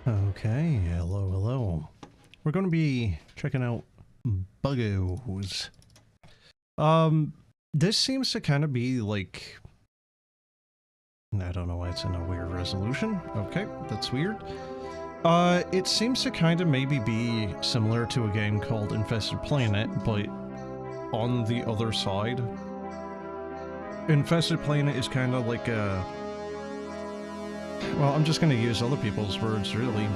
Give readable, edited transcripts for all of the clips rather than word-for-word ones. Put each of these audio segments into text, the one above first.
Okay, hello, hello. We're going to be checking out Buggos. This seems to kind of be like... I don't know why it's in a weird resolution. Okay, that's weird. It seems to kind of maybe be similar to a game called Infested Planet, but on the other side. Infested Planet is kind of like a... Well, I'm just going to use other people's words, really.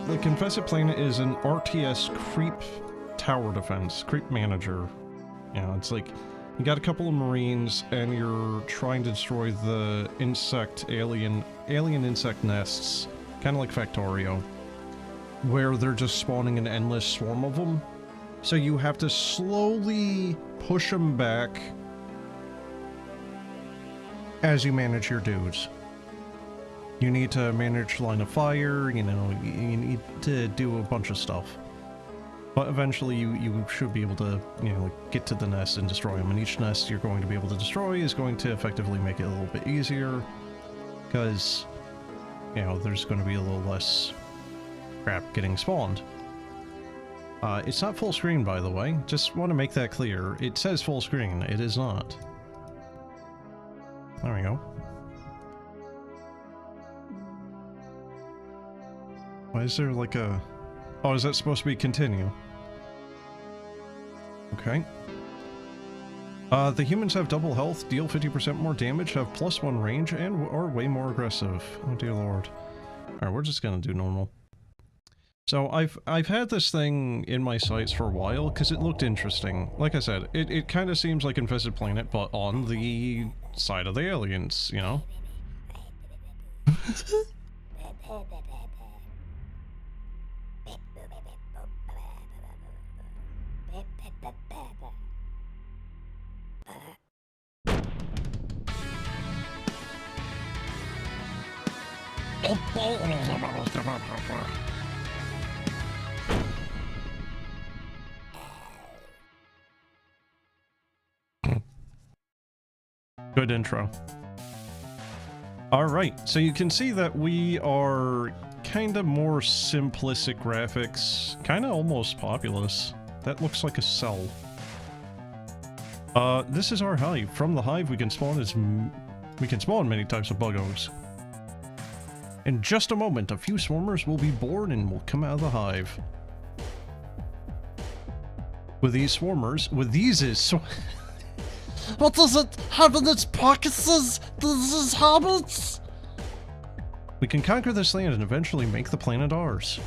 Like, Infested Planet is an RTS creep tower defense, creep manager. You know, it's like, you got a couple of marines, and you're trying to destroy the alien insect nests, kind of like Factorio, where they're just spawning an endless swarm of them. So you have to slowly push them back as you manage your dudes. You need to manage line of fire, you know, you need to do a bunch of stuff. But eventually you should be able to, you know, like, get to the nest and destroy them. And each nest you're going to be able to destroy is going to effectively make it a little bit easier. Because, you know, there's going to be a little less crap getting spawned. It's not full screen, by the way. Just want to make that clear. It says full screen. It is not. There we go. Why is there like a... Oh, is that supposed to be continue? Okay. The humans have double health, deal 50% more damage, have +1 range, and are way more aggressive. Oh dear lord. Alright, we're just gonna do normal. So I've had this thing in my sights for a while, because it looked interesting. Like I said, it kind of seems like Infested Planet, but on the side of the aliens, you know? Good intro. Alright, so you can see that we are kind of more simplistic graphics, kind of almost populous. That looks like a cell. This is our hive. From the hive we can spawn many types of buggos. In just a moment, a few swarmers will be born and will come out of the hive. With these swarmers, what does it have in its pockets? This is habits? We can conquer this land and eventually make the planet ours.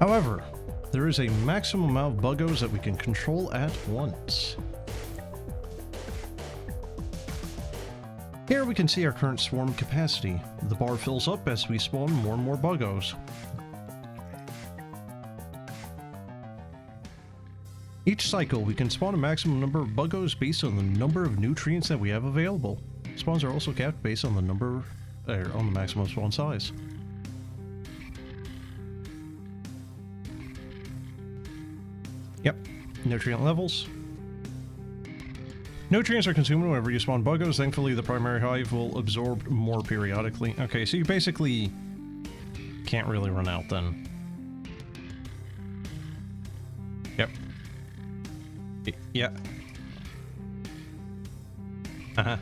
However, there is a maximum amount of buggos that we can control at once. Here we can see our current swarm capacity. The bar fills up as we spawn more and more buggos. Each cycle, we can spawn a maximum number of buggos based on the number of nutrients that we have available. Spawns are also capped based on the on the maximum spawn size. Yep, nutrient levels. Nutrients are consumed whenever you spawn buggos. Thankfully, the primary hive will absorb more periodically. Okay, so you basically can't really run out then. Yep. Yeah. Uh-huh.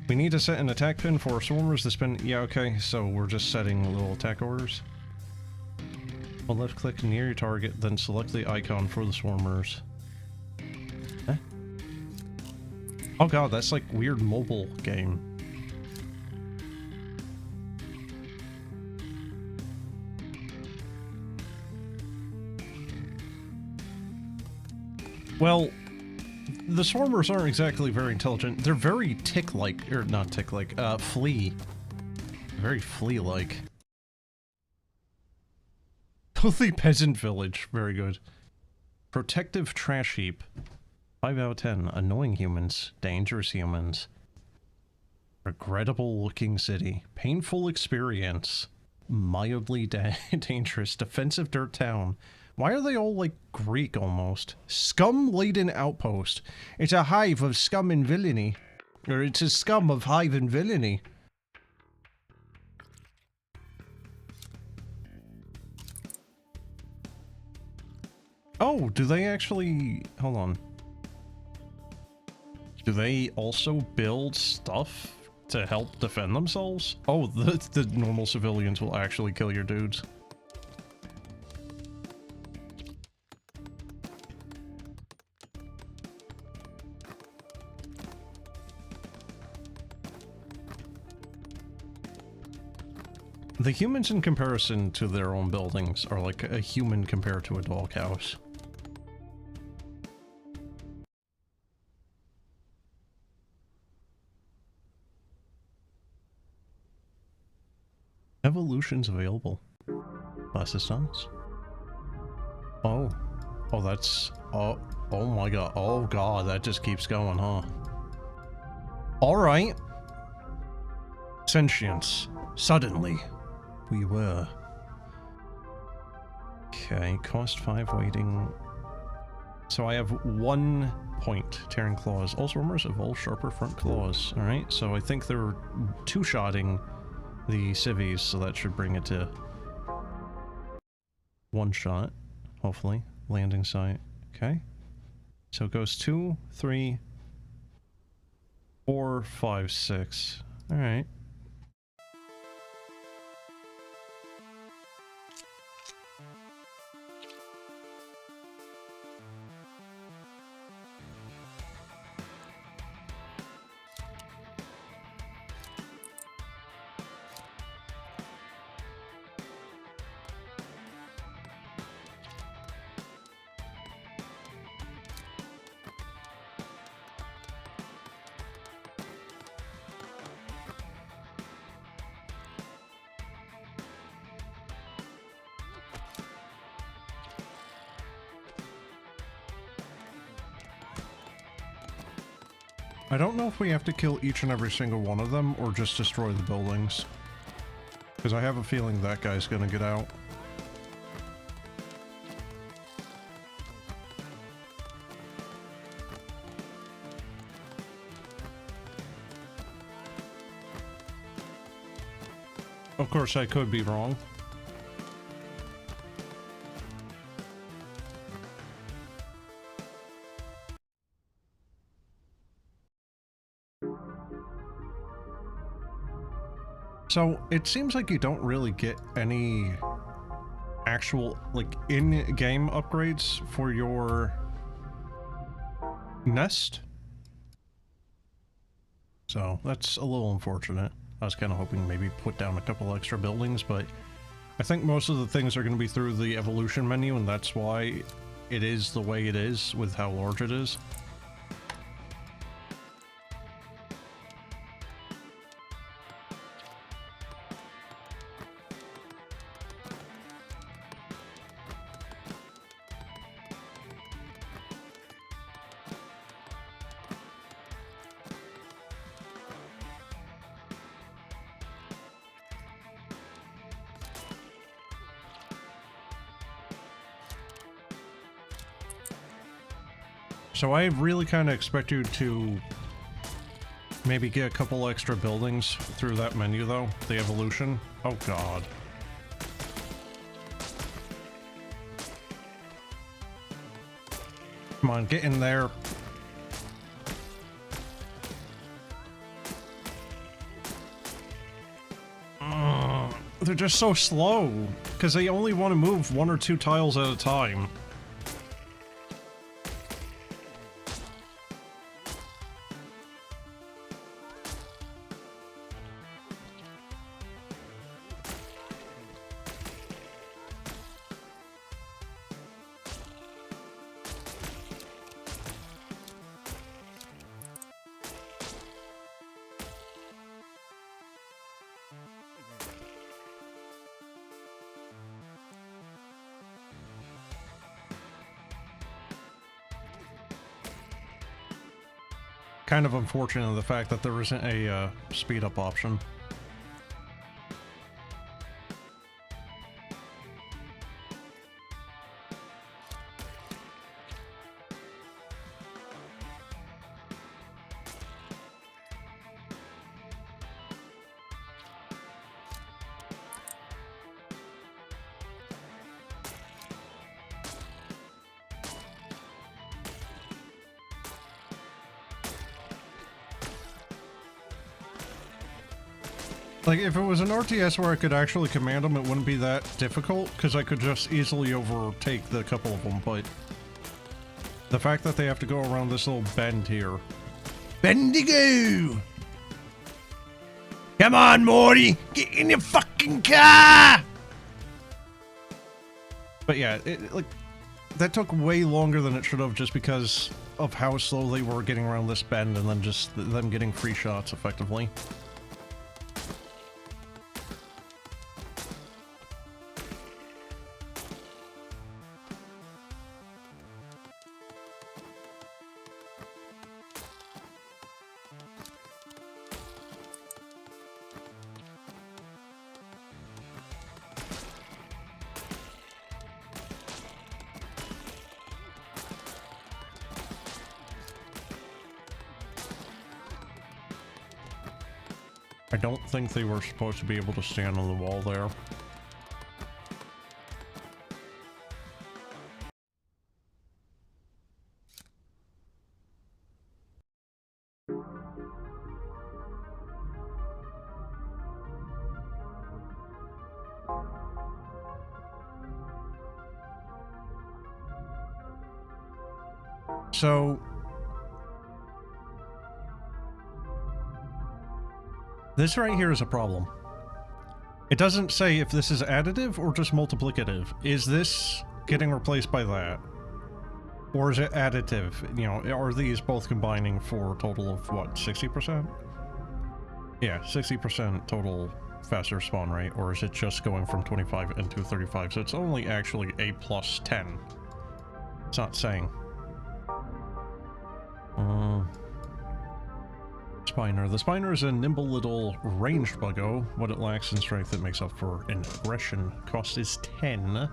We need to set an attack pin for swarmers to spin. Yeah, okay, so we're just setting little attack orders. Well, left click near your target, then select the icon for the swarmers. Huh? Oh god, that's like weird mobile game. Well, the swarmers aren't exactly very intelligent. They're very tick-like, or not tick-like, flea. Very flea-like. Filthy peasant village. Very good. Protective trash heap. 5 out of 10. Annoying humans. Dangerous humans. Regrettable looking city. Painful experience. Mildly dangerous. Defensive dirt town. Why are they all like Greek almost? Scum-laden outpost. It's a hive of scum and villainy. Or it's a scum of hive and villainy. Oh, do they actually... Hold on. Do they also build stuff to help defend themselves? Oh, the normal civilians will actually kill your dudes. The humans in comparison to their own buildings are like a human compared to a doghouse. Evolutions available. Assistance. Oh. Oh, that's... Oh. Oh my god. Oh god, that just keeps going, huh? Alright. Sentience. Suddenly. We were. Okay, cost 5 waiting. So I have 1 point. Tearing claws. All swarmers evolve sharper front claws. Alright, so I think they're two-shotting the civvies, so that should bring it to 1 shot, hopefully. Landing site. Okay. So it goes 2, 3, 4, 5, 6. Alright. I don't know if we have to kill each and every single one of them, or just destroy the buildings. Because I have a feeling that guy's gonna get out. Of course, I could be wrong. So, it seems like you don't really get any actual, like, in-game upgrades for your nest. So, that's a little unfortunate. I was kind of hoping maybe put down a couple extra buildings, but I think most of the things are going to be through the evolution menu, and that's why it is the way it is with how large it is. So I really kind of expect you to maybe get a couple extra buildings through that menu, though. The evolution. Oh, God. Come on, get in there. They're just so slow, because they only want to move 1 or 2 tiles at a time. Kind of unfortunate the fact that there isn't a speed up option. Like, if it was an RTS where I could actually command them, it wouldn't be that difficult, because I could just easily overtake the couple of them, but the fact that they have to go around this little bend here. Bendigo! Come on, Morty! Get in your fucking car! But yeah, like, that took way longer than it should have just because of how slow they were getting around this bend and then just them getting free shots, effectively. I don't think they were supposed to be able to stand on the wall there. So this right here is a problem. It doesn't say if this is additive or just multiplicative. Is this getting replaced by that? Or is it additive? You know, are these both combining for a total of what, 60%? Yeah, 60% total faster spawn rate, or is it just going from 25 into 35? So it's only actually a plus 10. It's not saying. Spiner. The Spiner is a nimble little ranged buggo. What it lacks in strength it makes up for in aggression. Cost is 10.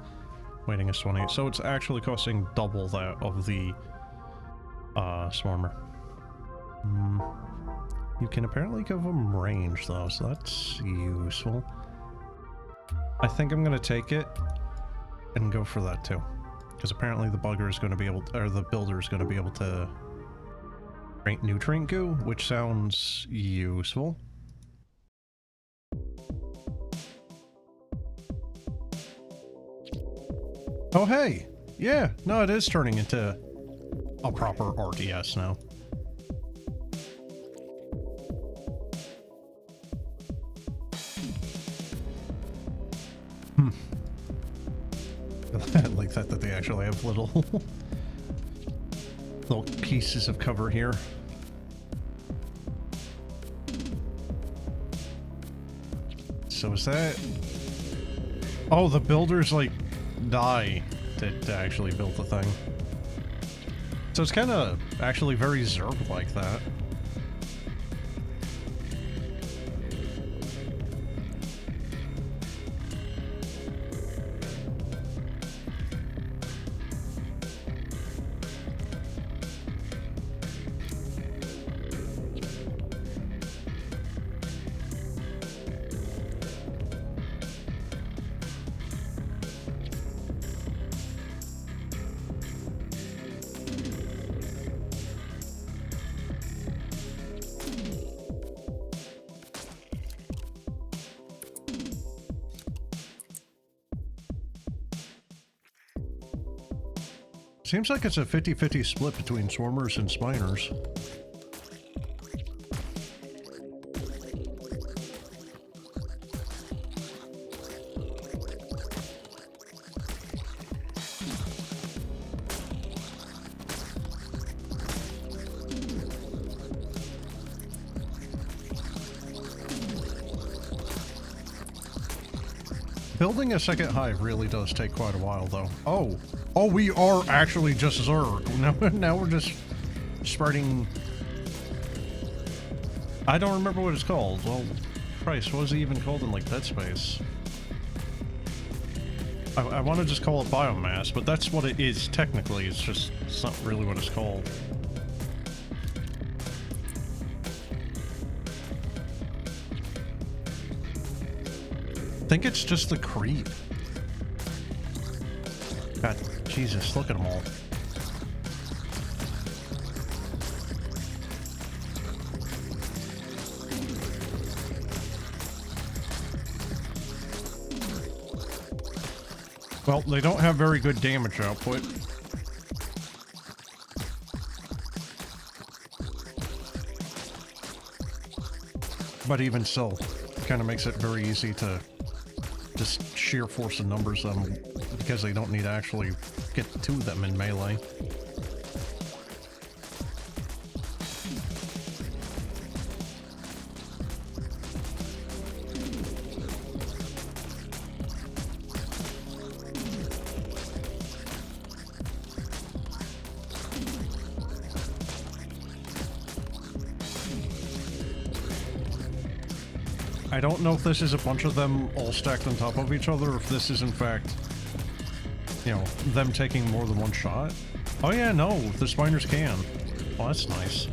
Waiting is 20. So it's actually costing double that of the Swarmer. You can apparently give them range though, so that's useful. I think I'm gonna take it and go for that too. Because apparently the bugger is gonna be able to, or the builder is gonna be able to nutrient goo, which sounds useful. Oh hey! Yeah, no, it is turning into a proper RTS now. I like that they actually have little pieces of cover here. So is that... Oh, the builders, like, die to actually build the thing. So it's kind of actually very Zerg like that. Seems like it's a 50-50 split between Swarmers and Spiners. Building a second hive really does take quite a while, though. Oh, we are actually just Zerg. Now we're just spreading I don't remember what it's called. Well, Christ, what was it even called in, like, Dead Space? I want to just call it biomass, but that's what it is technically. It's not really what it's called. I think it's just the creep. God, Jesus, look at them all. Well, they don't have very good damage output. But even so, it kind of makes it very easy to just sheer force the numbers them because they don't need to actually get to them in melee. I don't know if this is a bunch of them all stacked on top of each other, or if this is in fact, you know, them taking more than one shot. Oh yeah, no, the spiners can. Oh, that's nice.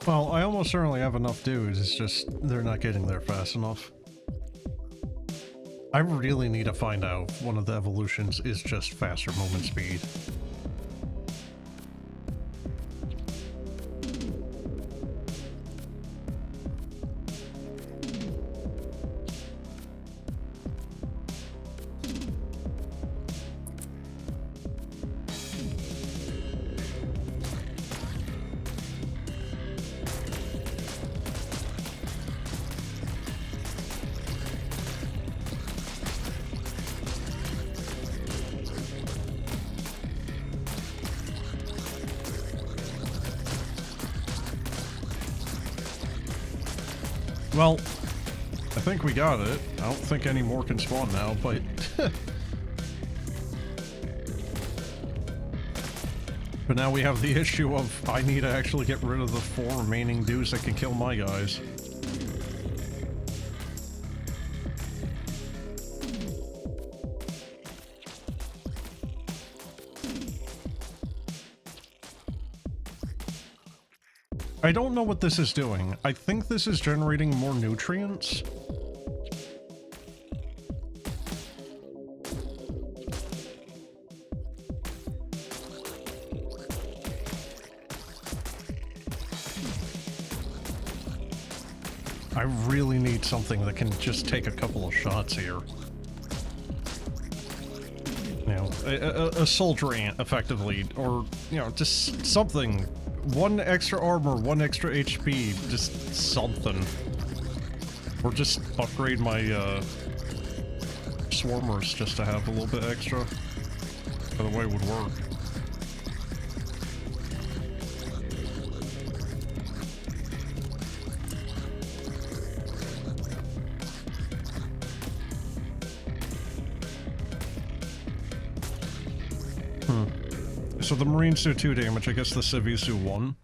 Well, I almost certainly have enough dudes, it's just they're not getting there fast enough. I really need to find out if one of the evolutions is just faster movement speed. Well, I think we got it. I don't think any more can spawn now, but... But now we have the issue of I need to actually get rid of the 4 remaining dudes that can kill my guys. I don't know what this is doing. I think this is generating more nutrients. I really need something that can just take a couple of shots here. You know, a soldier ant, effectively, or, you know, just something. 1 extra armor, 1 extra HP, just something. Or just upgrade my, swarmers just to have a little bit extra. Either way would work. So the Marines do 2 damage, I guess the Civvies do 1.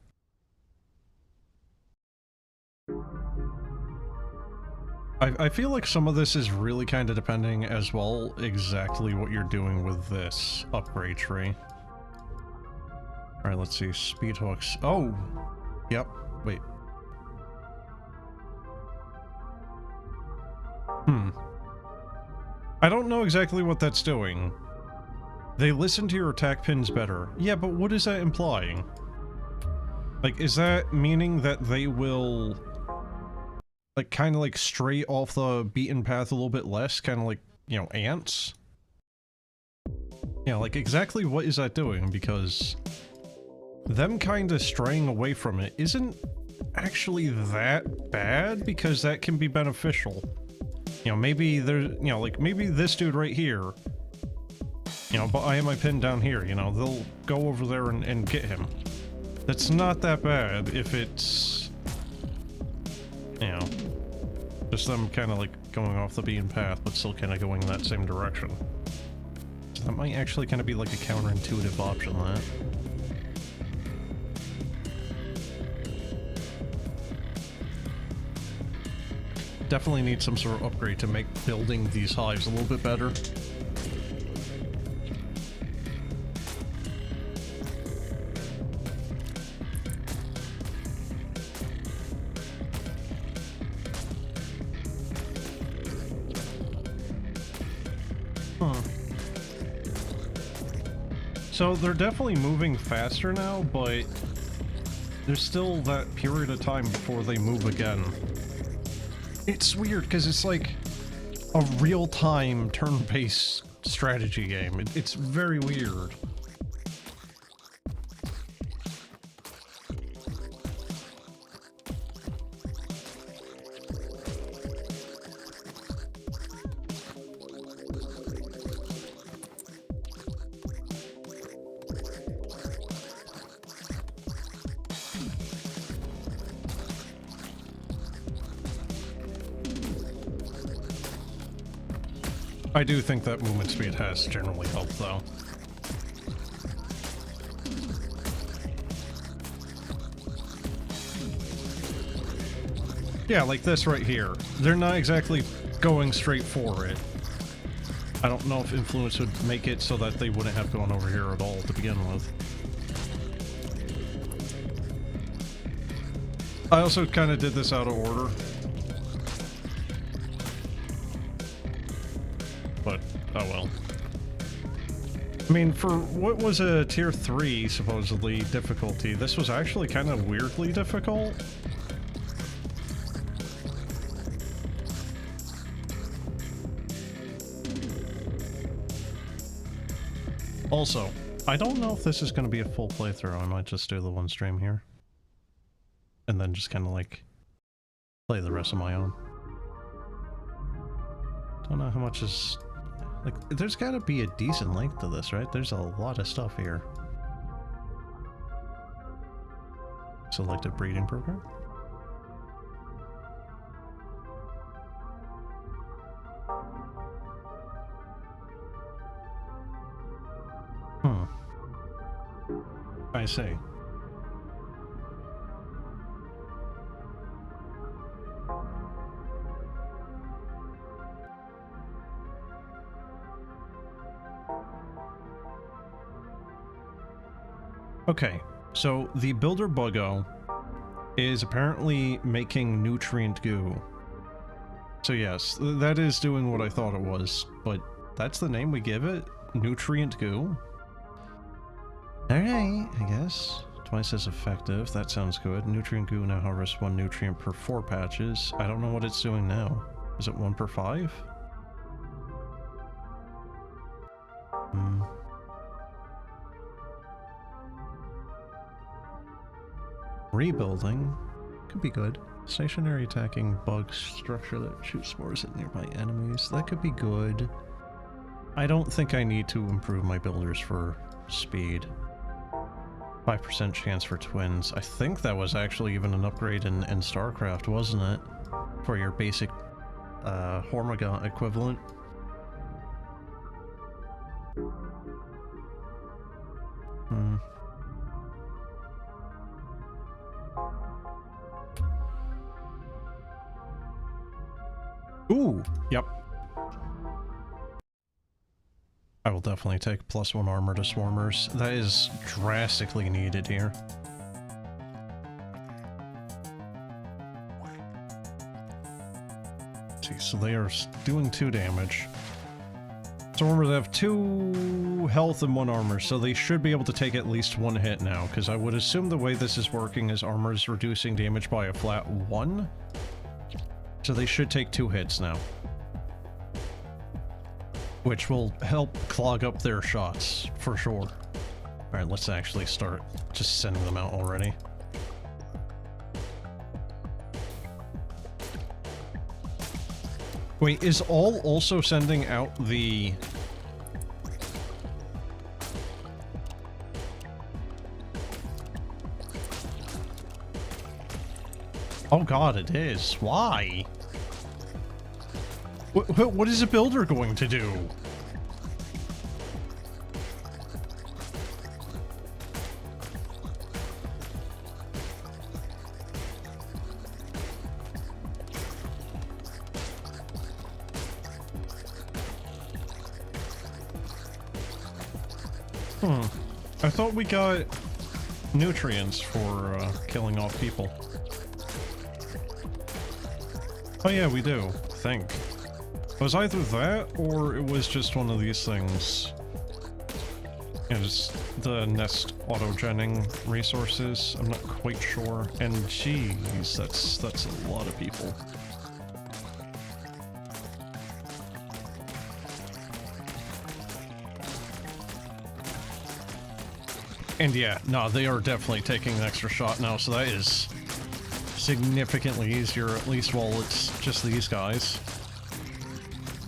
I feel like some of this is really kind of depending as well exactly what you're doing with this upgrade tree. Alright, let's see. Speed hooks. Oh! Yep. Wait. I don't know exactly what that's doing. They listen to your attack pins better. Yeah, but what is that implying? Like, is that meaning that they will, like, kind of like stray off the beaten path a little bit less? Kind of like, you know, ants. Yeah, like exactly what is that doing? Because them kind of straying away from it isn't actually that bad, because that can be beneficial. You know, maybe there's, you know, like maybe this dude right here, you know, but I have my pin down here, you know, they'll go over there and get him. That's not that bad if it's, you know, just them kind of like going off the beaten path, but still kind of going in that same direction. So that might actually kind of be like a counterintuitive option, that. Definitely need some sort of upgrade to make building these hives a little bit better. So they're definitely moving faster now, but there's still that period of time before they move again. It's weird, because it's like a real-time turn-based strategy game. It's very weird. I do think that movement speed has generally helped, though. Yeah, like this right here. They're not exactly going straight for it. I don't know if influence would make it so that they wouldn't have gone over here at all to begin with. I also kind of did this out of order. But, oh well. I mean, for what was a tier 3, supposedly, difficulty, this was actually kind of weirdly difficult. Also, I don't know if this is going to be a full playthrough. I might just do the one stream here. And then just kind of like play the rest of my own. Don't know how much is... Like, there's got to be a decent length to this, right? There's a lot of stuff here. Selected breeding program. I see. Okay, so the builder Buggo is apparently making nutrient goo. So yes, that is doing what I thought it was, but that's the name we give it? Nutrient goo? Alright, I guess. Twice as effective, that sounds good. Nutrient goo now harvests 1 nutrient per 4 patches. I don't know what it's doing now. Is it 1 per 5? Rebuilding could be good. Stationary attacking bug structure that shoots spores at nearby enemies. That could be good. I don't think I need to improve my builders for speed. 5% chance for twins. I think that was actually even an upgrade in StarCraft, wasn't it? For your basic Hormigaunt equivalent. Ooh, yep. I will definitely take +1 armor to swarmers. That is drastically needed here. See, so they are doing 2 damage. Swarmers have 2 health and 1 armor, so they should be able to take at least 1 hit now, because I would assume the way this is working is armor is reducing damage by a flat 1. So they should take 2 hits now. which will help clog up their shots, for sure. Alright, let's actually start just sending them out already. Wait, is all also sending out the... Oh god, it is. Why? What is a builder going to do? I thought we got nutrients for killing off people. Oh yeah, we do, I think. It was either that, or it was just one of these things. Yeah, just the nest auto-genning resources. I'm not quite sure. And geez, that's a lot of people. And yeah, no, they are definitely taking an extra shot now, so that is significantly easier, at least while it's just these guys.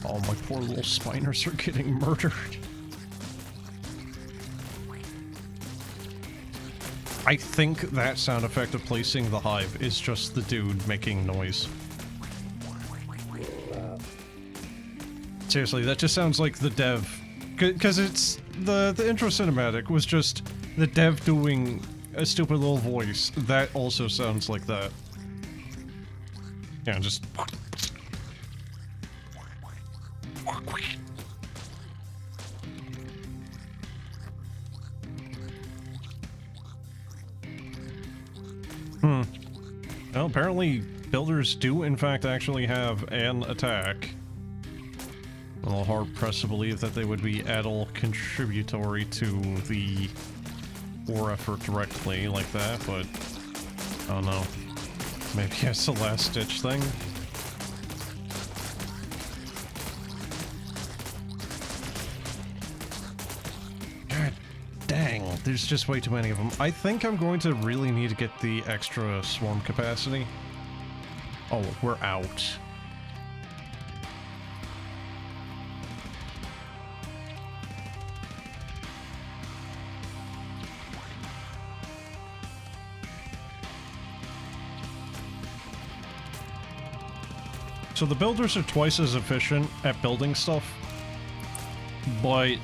Oh, my poor little spiners are getting murdered. I think that sound effect of placing the hive is just the dude making noise. Seriously, that just sounds like the dev. Because it's... The intro cinematic was just the dev doing a stupid little voice. That also sounds like that. Yeah, just... Well, apparently builders do in fact actually have an attack. A little hard-pressed to believe that they would be at all contributory to the war effort directly like that, but I don't know. Maybe it's a last-ditch thing. God dang, there's just way too many of them. I think I'm going to really need to get the extra swarm capacity. Oh, we're out. So the builders are twice as efficient at building stuff, but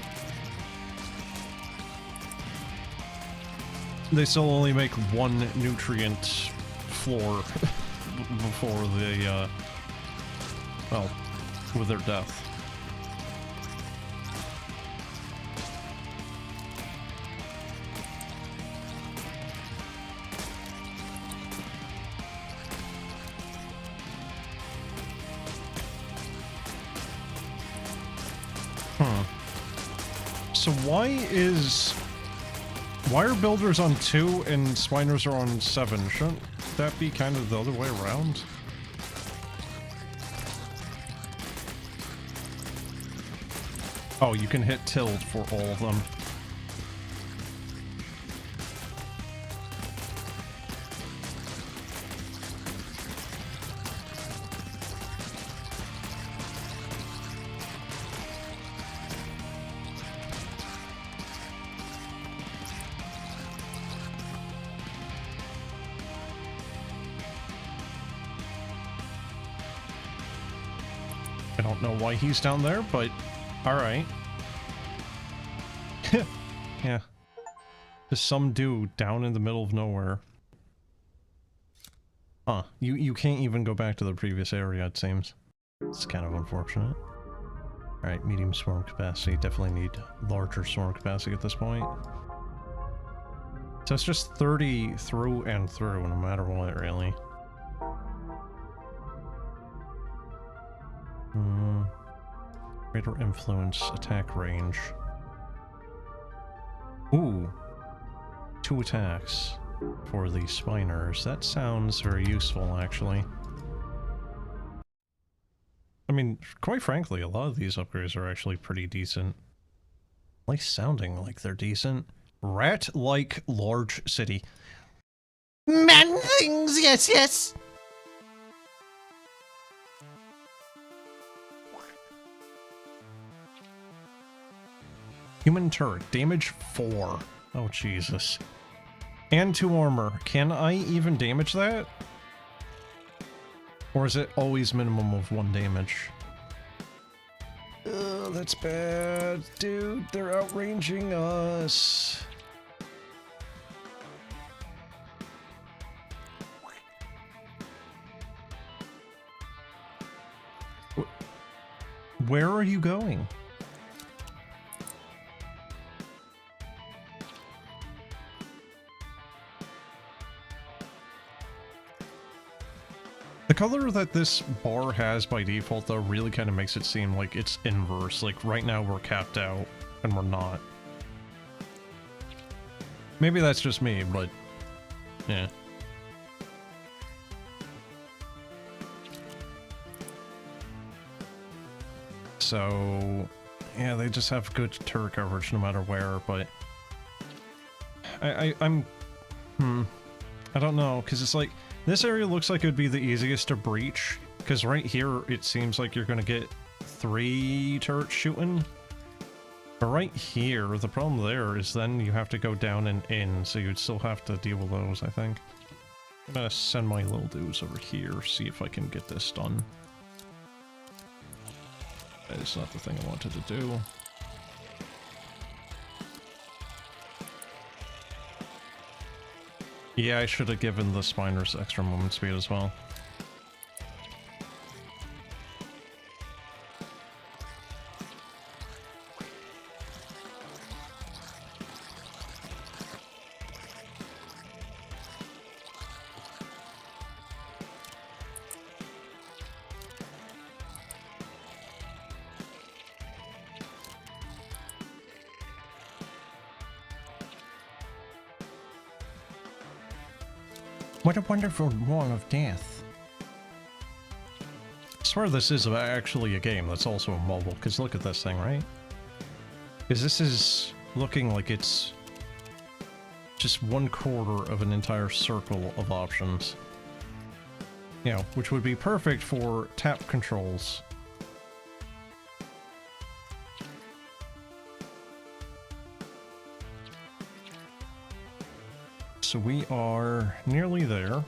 they still only make one nutrient floor before they, well, with their death. So why are builders on 2 and spiners are on 7? Shouldn't that be kind of the other way around? Oh, you can hit tilde for all of them. I don't know why he's down there, but alright. Yeah. Just some dude down in the middle of nowhere. Huh. You can't even go back to the previous area, it seems. It's kind of unfortunate. Alright, medium swarm capacity. Definitely need larger swarm capacity at this point. So it's just 30 through and through, no matter what, really. Greater influence, attack range. Ooh. 2 attacks for the spiners. That sounds very useful, actually. I mean, quite frankly, a lot of these upgrades are actually pretty decent. At least sounding like they're decent. Rat-like large city. Man things, yes, yes! Human turret, damage 4. Oh, Jesus. And 2 armor. Can I even damage that? Or is it always minimum of 1 damage? That's bad. Dude, they're outranging us. Where are you going? The color that this bar has by default, though, really kind of makes it seem like it's inverse. Like, right now we're capped out, and we're not. Maybe that's just me, but... yeah. So... yeah, they just have good turret coverage no matter where, but... I'm... I don't know, because it's like... this area looks like it would be the easiest to breach, because right here it seems like you're going to get 3 turrets shooting. But right here, the problem there is then you have to go down and in, so you'd still have to deal with those, I think. I'm going to send my little dudes over here, see if I can get this done. That is not the thing I wanted to do. Yeah, I should have given the Spiners extra movement speed as well. What a wonderful wall of death. I swear this is actually a game that's also a mobile, because look at this thing, right? Because this is looking like it's just 1/4 of an entire circle of options. You know, which would be perfect for tap controls. So we are nearly there.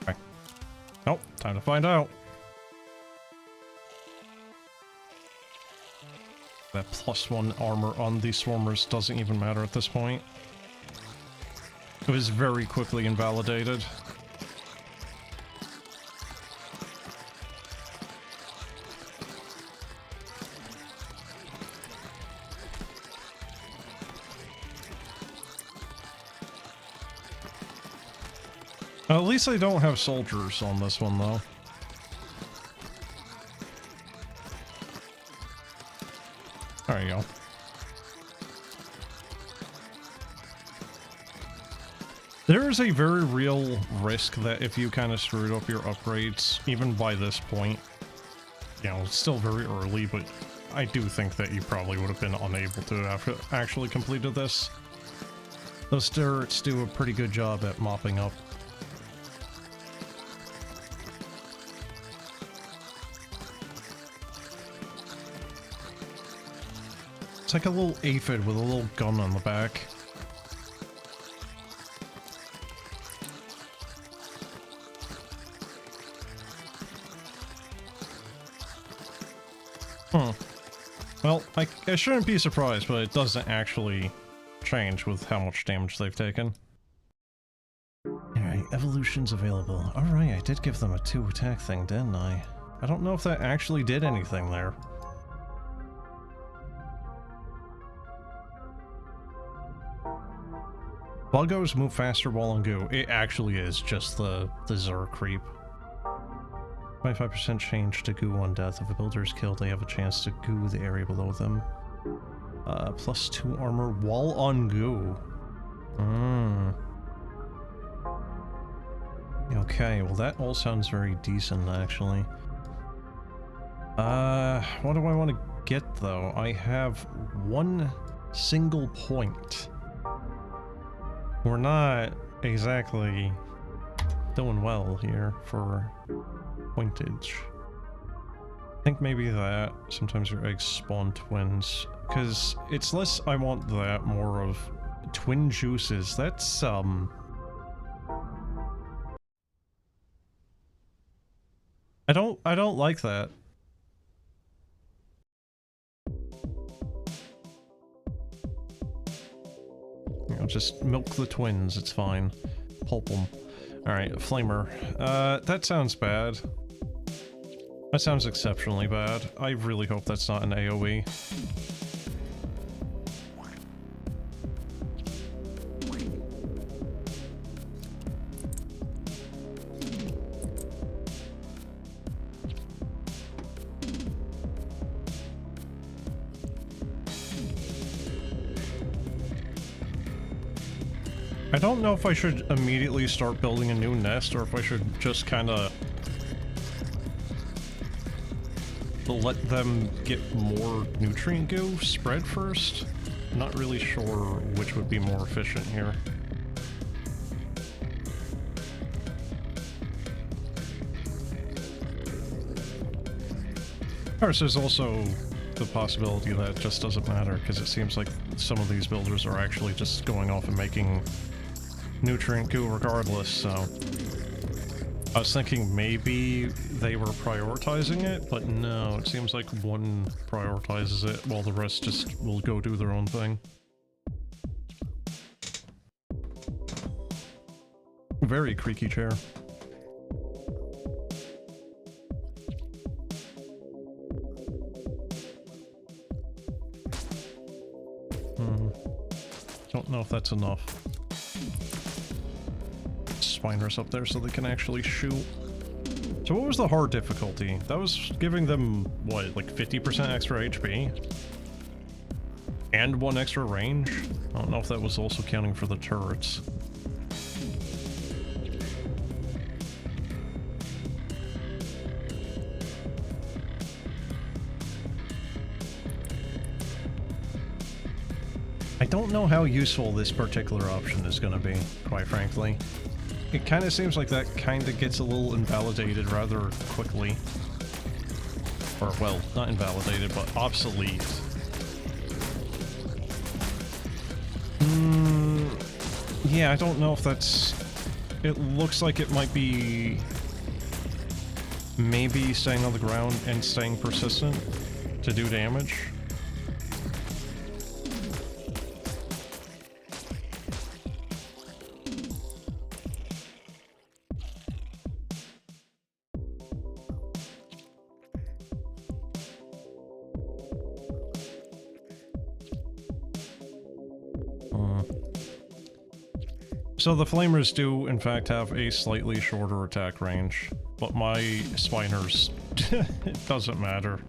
Okay. Oh, time to find out. That +1 armor on these swarmers doesn't even matter at this point. It was very quickly invalidated. At least they don't have soldiers on this one, though. There you go. There is a very real risk that if you kind of screwed up your upgrades, even by this point, you know, it's still very early, but I do think that you probably would have been unable to have actually completed this. Those turrets do a pretty good job at mopping up. It's like a little aphid with a little gun on the back. Well, I shouldn't be surprised, but it doesn't actually change with how much damage they've taken. Alright, evolution's available. Alright, I did give them a 2 attack thing, didn't I? I don't know if that actually did anything there. Buggos move faster while on goo. It actually is just the Zerg creep. 25% change to goo on death. If a builder is killed, they have a chance to goo the area below them. +2 armor while on goo. Okay, well that all sounds very decent, actually. What do I want to get, though? I have one single point. We're not exactly doing well here for pointage. I think maybe that. Sometimes your eggs spawn twins. Because it's less I want that, more of twin juices. That's, I don't like that. I'll just milk the twins, it's fine. Pulp them. Alright, flamer. That sounds bad. That sounds exceptionally bad. I really hope that's not an AoE. I don't know if I should immediately start building a new nest, or if I should just kinda let them get more nutrient goo spread first. Not really sure which would be more efficient here. Of course, there's also the possibility that it just doesn't matter, because it seems like some of these builders are actually just going off and making nutrient goo regardless, so... I was thinking maybe they were prioritizing it, but no, it seems like one prioritizes it while the rest just will go do their own thing. Very creaky chair. Don't know if that's enough. Spiners up there so they can actually shoot. So what was the hard difficulty? That was giving them, what, like 50% extra HP? And 1 extra range? I don't know if that was also counting for the turrets. I don't know how useful this particular option is going to be, quite frankly. It kind of seems like that kind of gets a little invalidated rather quickly. Or, well, not invalidated, but obsolete. Yeah, I don't know if that's... It looks like it might be... maybe staying on the ground and staying persistent to do damage. So the flamers do, in fact, have a slightly shorter attack range, but my spiners, it doesn't matter.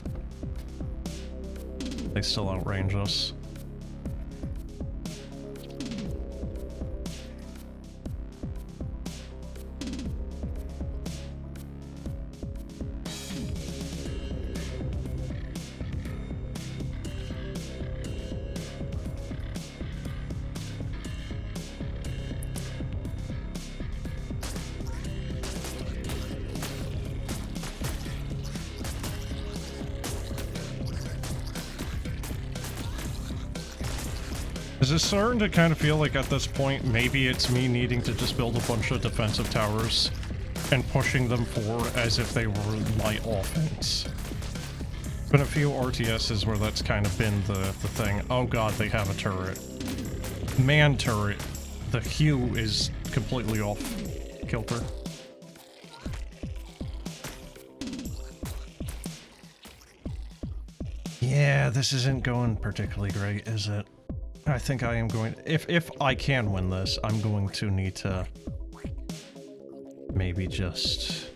They still outrange us. It's starting to kind of feel like at this point, maybe it's me needing to just build a bunch of defensive towers and pushing them forward as if they were my offense. Been a few RTSs where that's kind of been the thing. Oh god, they have a turret. Man turret. The hue is completely off kilter. Yeah, this isn't going particularly great, is it? I think I am going... If I can win this, I'm going to need to... maybe just...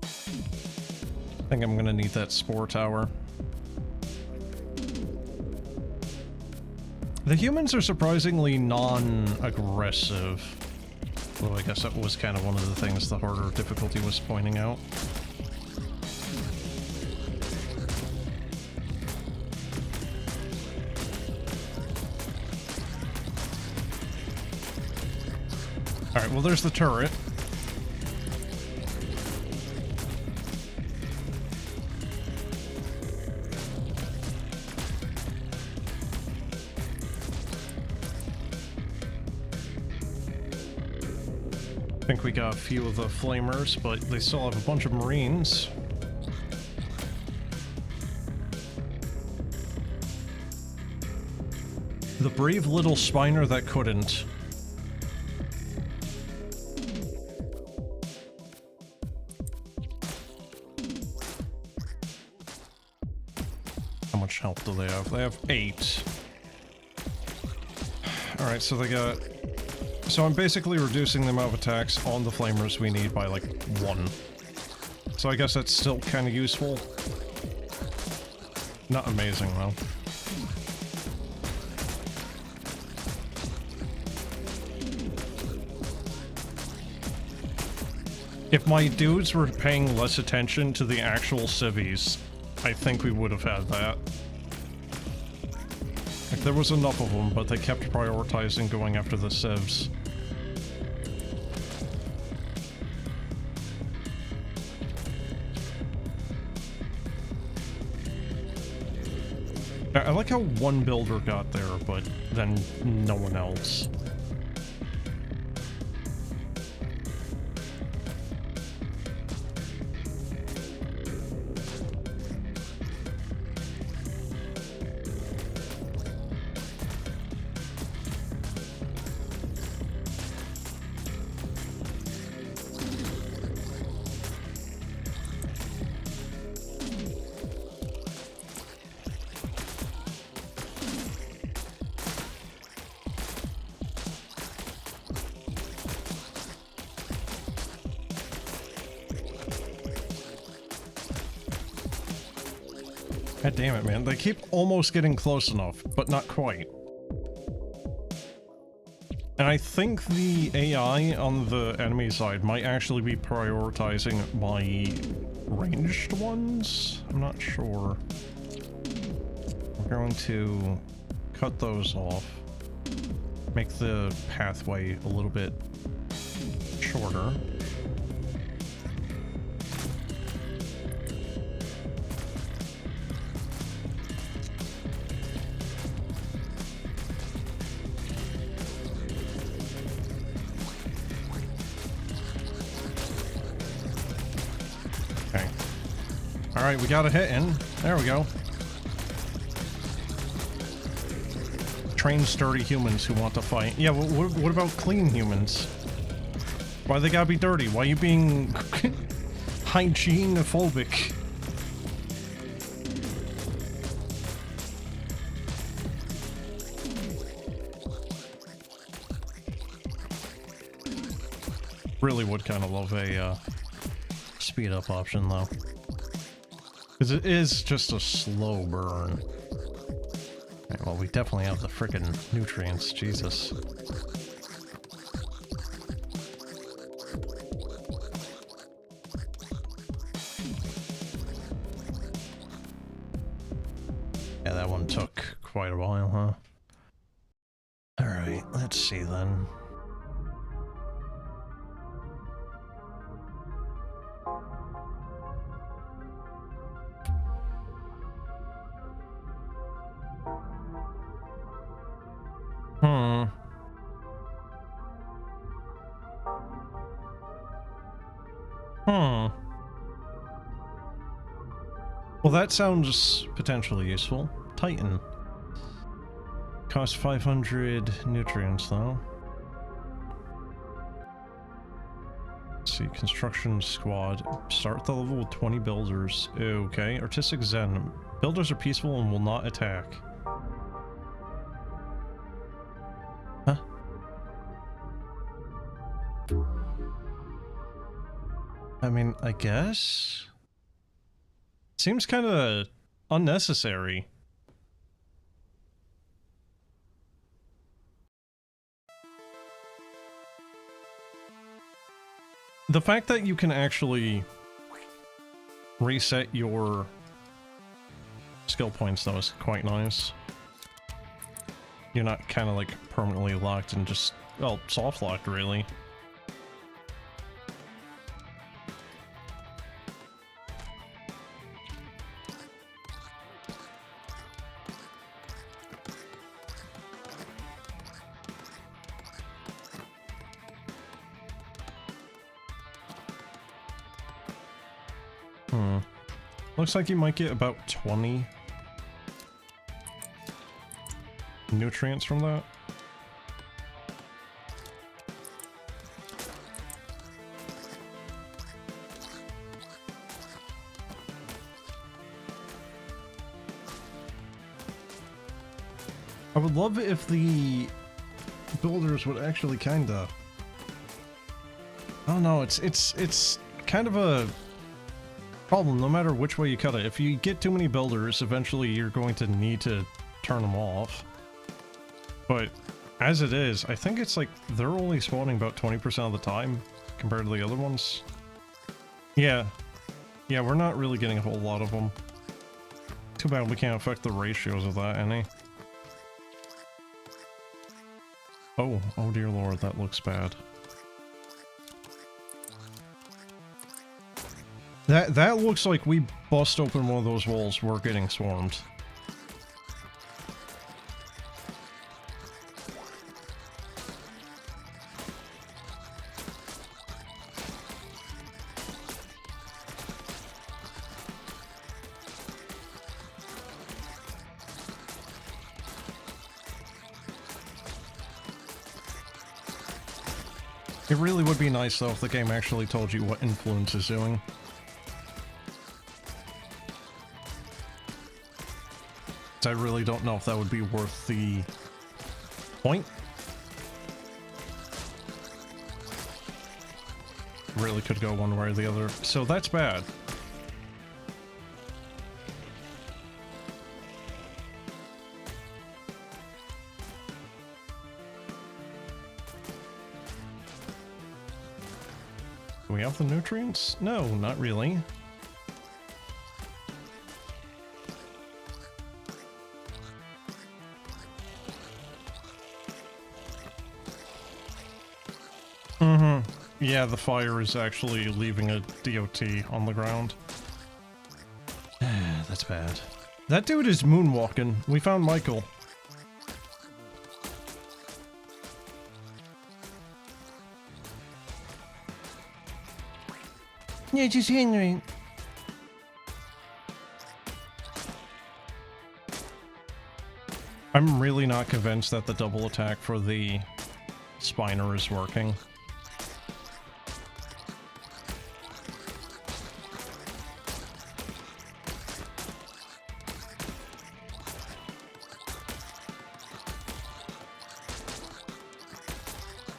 I think I'm gonna need that spore tower. The humans are surprisingly non-aggressive. Although I guess that was kind of one of the things the harder difficulty was pointing out. Alright, well there's the turret. I think we got a few of the flamers, but they still have a bunch of marines. The brave little spiner that couldn't. How much health do they have? They have 8. Alright, so they got... So I'm basically reducing the amount of attacks on the flamers we need by, like, 1. So I guess that's still kind of useful. Not amazing, though. If my dudes were paying less attention to the actual civvies, I think we would have had that. Like, there was enough of them, but they kept prioritizing going after the civs. I like how one builder got there, but then no one else. God damn it, man. They keep almost getting close enough, but not quite. And I think the AI on the enemy side might actually be prioritizing my ranged ones? I'm not sure. We're going to cut those off. Make the pathway a little bit shorter. Alright, we got a hit in. There we go. Train sturdy humans who want to fight. Yeah, what about clean humans? Why they gotta be dirty? Why are you being hygienophobic? Really would kind of love a speed up option though. Because it is just a slow burn. Right, well, we definitely have the frickin' nutrients, Jesus. Yeah, that one took quite a while, huh? Alright, let's see then. Well, that sounds potentially useful. Titan. Cost 500 nutrients, though. Let's see, construction squad. Start the level with 20 builders. Okay. Artistic Zen. Builders are peaceful and will not attack. Huh? I mean, I guess? Seems kind of unnecessary. The fact that you can actually reset your skill points, though, is quite nice. You're not kind of like permanently locked and just, well, soft locked, really. Looks like you might get about 20 nutrients from that. I would love it if the builders would actually kinda... I don't know, it's kind of a problem no matter which way you cut it. If you get too many builders, eventually you're going to need to turn them off. But as it is, I think it's like they're only spawning about 20% of the time compared to the other ones. Yeah, we're not really getting a whole lot of them. Too bad we can't affect the ratios of that any. Oh dear lord, that looks bad. That looks like we bust open one of those walls, we're getting swarmed. It really would be nice though if the game actually told you what influence is doing. I really don't know if that would be worth the point. Really could go one way or the other. So that's bad. Do we have the nutrients? No, not really. Yeah, the fire is actually leaving a DOT on the ground. That's bad. That dude is moonwalking. We found Michael. Yeah, just Henry. I'm really not convinced that the double attack for the Spiner is working.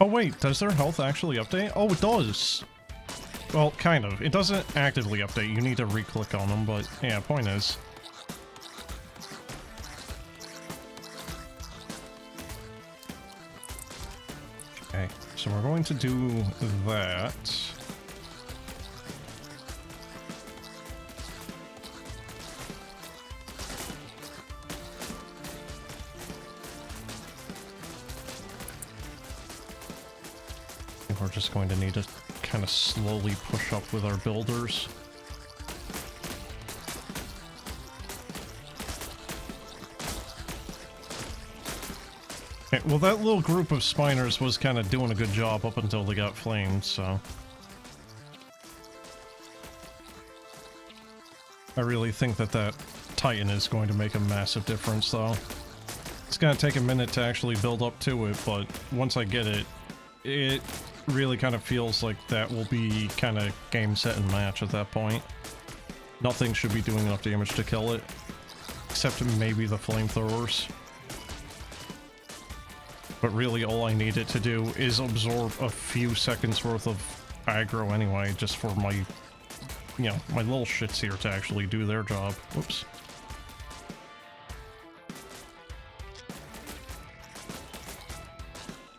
Oh wait, does their health actually update? Oh, it does! Well, kind of. It doesn't actively update, you need to re-click on them, but yeah, point is. Okay, so we're going to do that. We're just going to need to kind of slowly push up with our builders. Okay, well, that little group of Spiners was kind of doing a good job up until they got flamed, so... I really think that that Titan is going to make a massive difference, though. It's gonna take a minute to actually build up to it, but once I get it, it really kind of feels like that will be kind of game, set, and match at that point. Nothing should be doing enough damage to kill it, except maybe the flamethrowers. But really all I need it to do is absorb a few seconds worth of aggro anyway, just for my, you know, my little shits here to actually do their job. Whoops.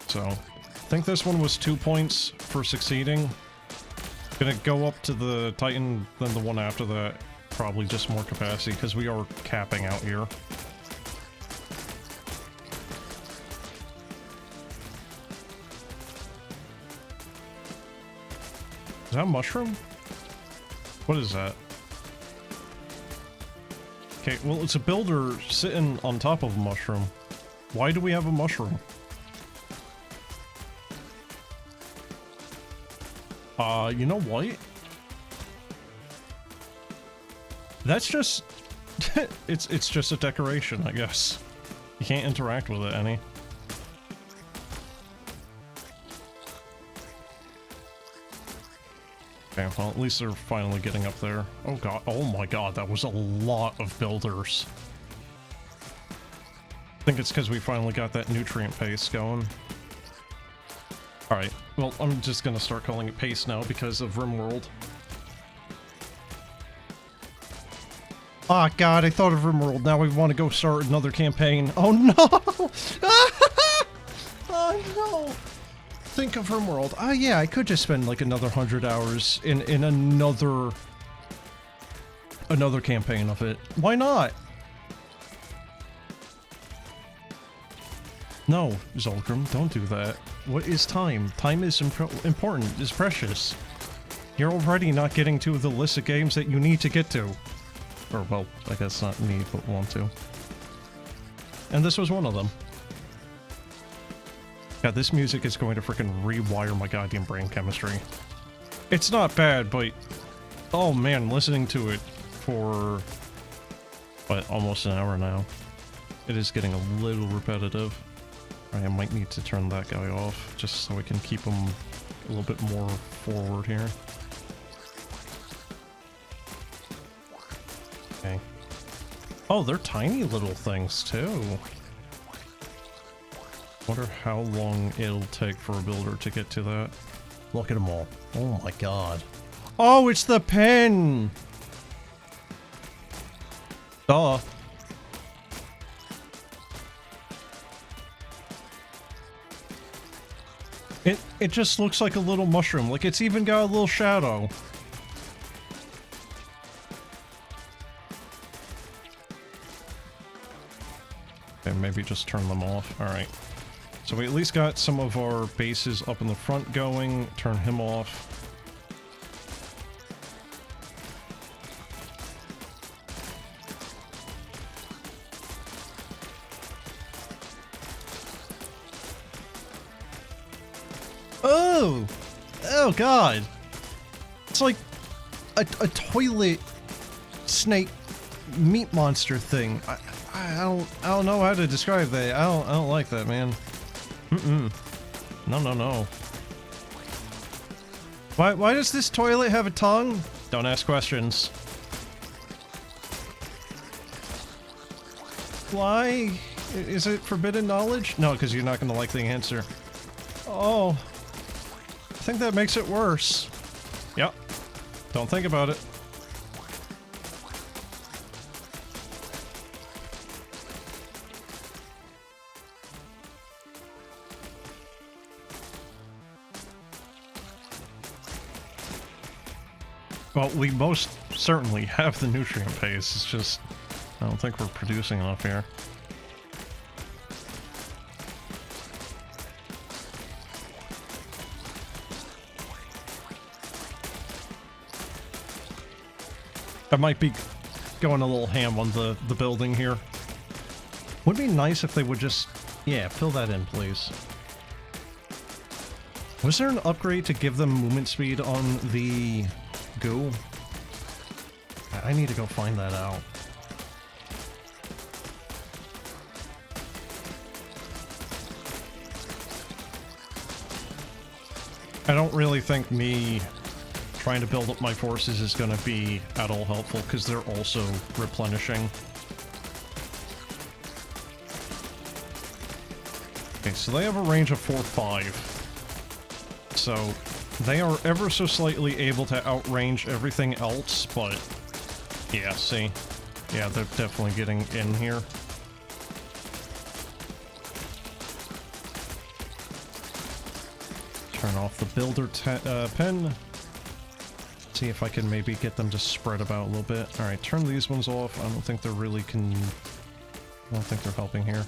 So, I think this one was 2 points for succeeding. Gonna go up to the Titan, then the one after that. Probably just more capacity, because we are capping out here. Is that a mushroom? What is that? Okay, well, it's a builder sitting on top of a mushroom. Why do we have a mushroom? You know what? That's just... it's just a decoration, I guess. You can't interact with it any. Okay, well, at least they're finally getting up there. Oh god, oh my god, that was a lot of builders. I think it's because we finally got that nutrient paste going. Alright, well, I'm just gonna start calling it paste now because of RimWorld. Ah, god, I thought of RimWorld. Now we want to go start another campaign. Oh no! Oh no! Think of RimWorld. Ah, yeah, I could just spend like another 100 hours in another campaign of it. Why not? No, Zolgrim, don't do that. What is time? Time is important, is precious. You're already not getting to the list of games that you need to get to. Or, well, I guess not need, but want to. And this was one of them. God, this music is going to freaking rewire my goddamn brain chemistry. It's not bad, but... oh man, listening to it for... what, almost an hour now. It is getting a little repetitive. I might need to turn that guy off, just so I can keep him a little bit more forward here. Okay. Oh, they're tiny little things, too. Wonder how long it'll take for a builder to get to that. Look at them all. Oh my god. Oh, it's the pen! Duh. It just looks like a little mushroom. Like, it's even got a little shadow. Okay, maybe just turn them off. Alright. So we at least got some of our bases up in the front going. Turn him off. Oh! Oh god! It's like a toilet snake meat monster thing. I don't know how to describe that. I don't like that, man. No. Why does this toilet have a tongue? Don't ask questions. Why? Is it forbidden knowledge? No, because you're not gonna like the answer. Oh. I think that makes it worse. Yep. Don't think about it. Well, we most certainly have the nutrient paste, it's just... I don't think we're producing enough here. I might be going a little ham on the building here. Would be nice if they would just... yeah, fill that in, please. Was there an upgrade to give them movement speed on the goo? I need to go find that out. I don't really think me trying to build up my forces is going to be at all helpful, because they're also replenishing. Okay, so they have a range of 4-5. So, they are ever so slightly able to outrange everything else, but... yeah, see? Yeah, they're definitely getting in here. Turn off the builder pen. See if I can maybe get them to spread about a little bit. Alright, turn these ones off. I don't think they're really I don't think they're helping here.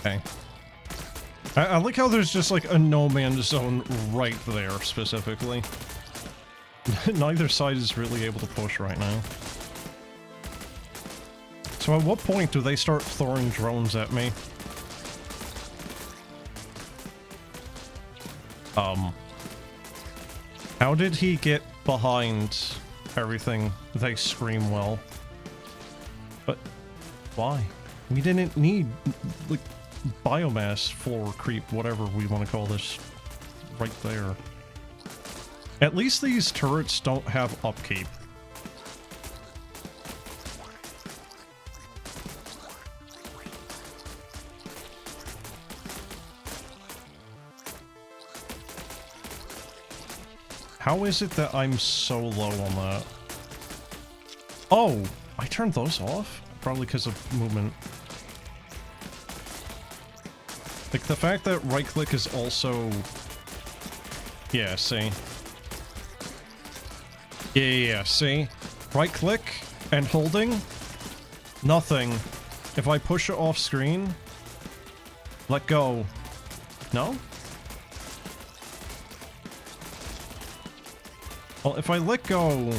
Okay. I like how there's just like a no man's zone right there specifically. Neither side is really able to push right now. So at what point do they start throwing drones at me? How did he get behind everything? They scream well. But why? We didn't need, like, biomass floor creep, whatever we want to call this, right there. At least these turrets don't have upkeep. How is it that I'm so low on that? Oh, I turned those off? Probably because of movement. Like, the fact that right-click is also... Yeah, see? Yeah, see? Right-click and holding? Nothing. If I push it off screen... Let go. No? Well, if I let go...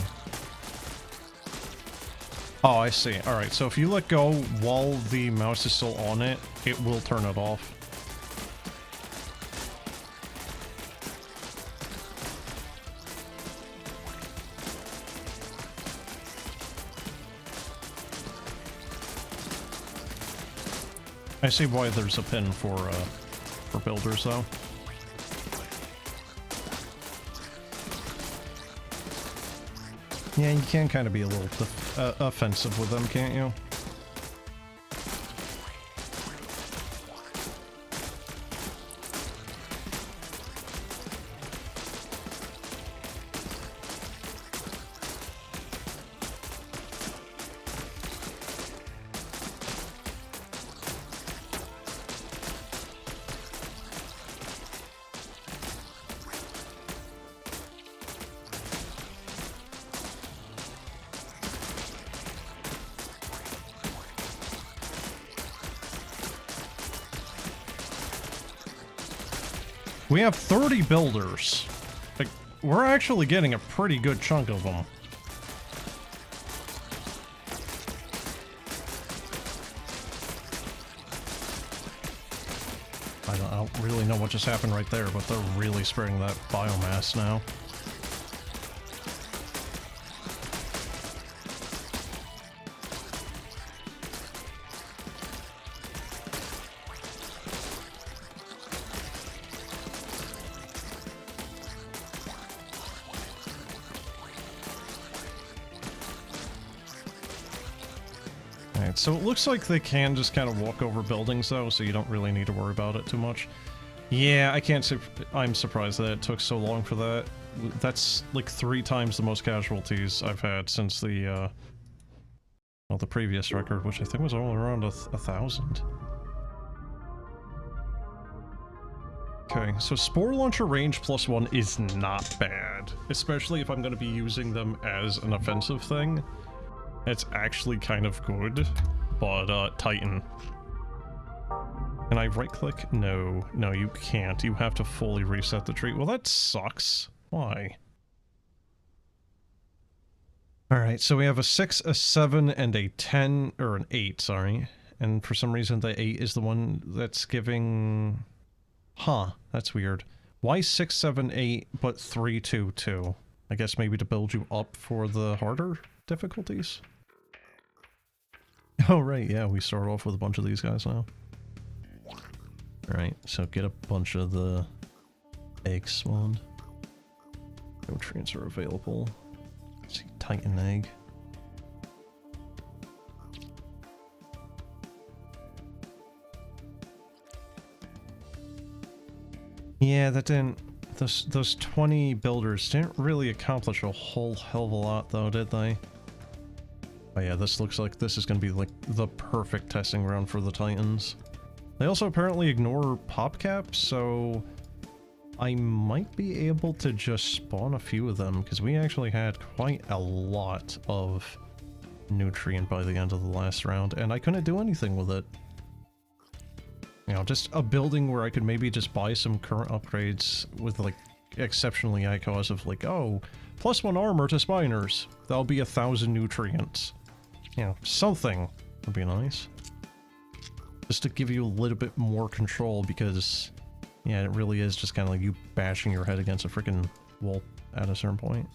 Oh, I see. Alright, so if you let go while the mouse is still on it, it will turn it off. I see why there's a pin for builders, though. Yeah, you can kind of be a little offensive with them, can't you? We have 30 builders. Like, we're actually getting a pretty good chunk of them. I don't really know what just happened right there, but they're really spreading that biomass now. So it looks like they can just kind of walk over buildings, though, so you don't really need to worry about it too much. Yeah, I can't say... I'm surprised that it took so long for that. That's, like, 3 times the most casualties I've had since the, well, the previous record, which I think was all around 1,000. Okay, so Spore Launcher range +1 is not bad. Especially if I'm going to be using them as an offensive thing. It's actually kind of good, but, Titan. Can I right-click? No. No, you can't. You have to fully reset the tree. Well, that sucks. Why? Alright, so we have a 6, a 7, and a 10, or an 8, sorry. And for some reason, the 8 is the one that's giving... Huh, that's weird. Why 6, 7, 8, but 3, 2, 2? I guess maybe to build you up for the harder difficulties? Oh, right, yeah, we start off with a bunch of these guys now. Alright, so get a bunch of the eggs spawned. Nutrients are available. Let's see, Titan egg. Yeah, that didn't... Those 20 builders didn't really accomplish a whole hell of a lot, though, did they? Oh yeah, this looks like this is going to be, like, the perfect testing ground for the Titans. They also apparently ignore PopCap, so... I might be able to just spawn a few of them, because we actually had quite a lot of nutrient by the end of the last round, and I couldn't do anything with it. You know, just a building where I could maybe just buy some current upgrades with, like, exceptionally high cost of, like, oh, +1 armor to spiners. That'll be 1,000 nutrients. You know, something would be nice. Just to give you a little bit more control, because, yeah, it really is just kind of like you bashing your head against a freaking wall at a certain point.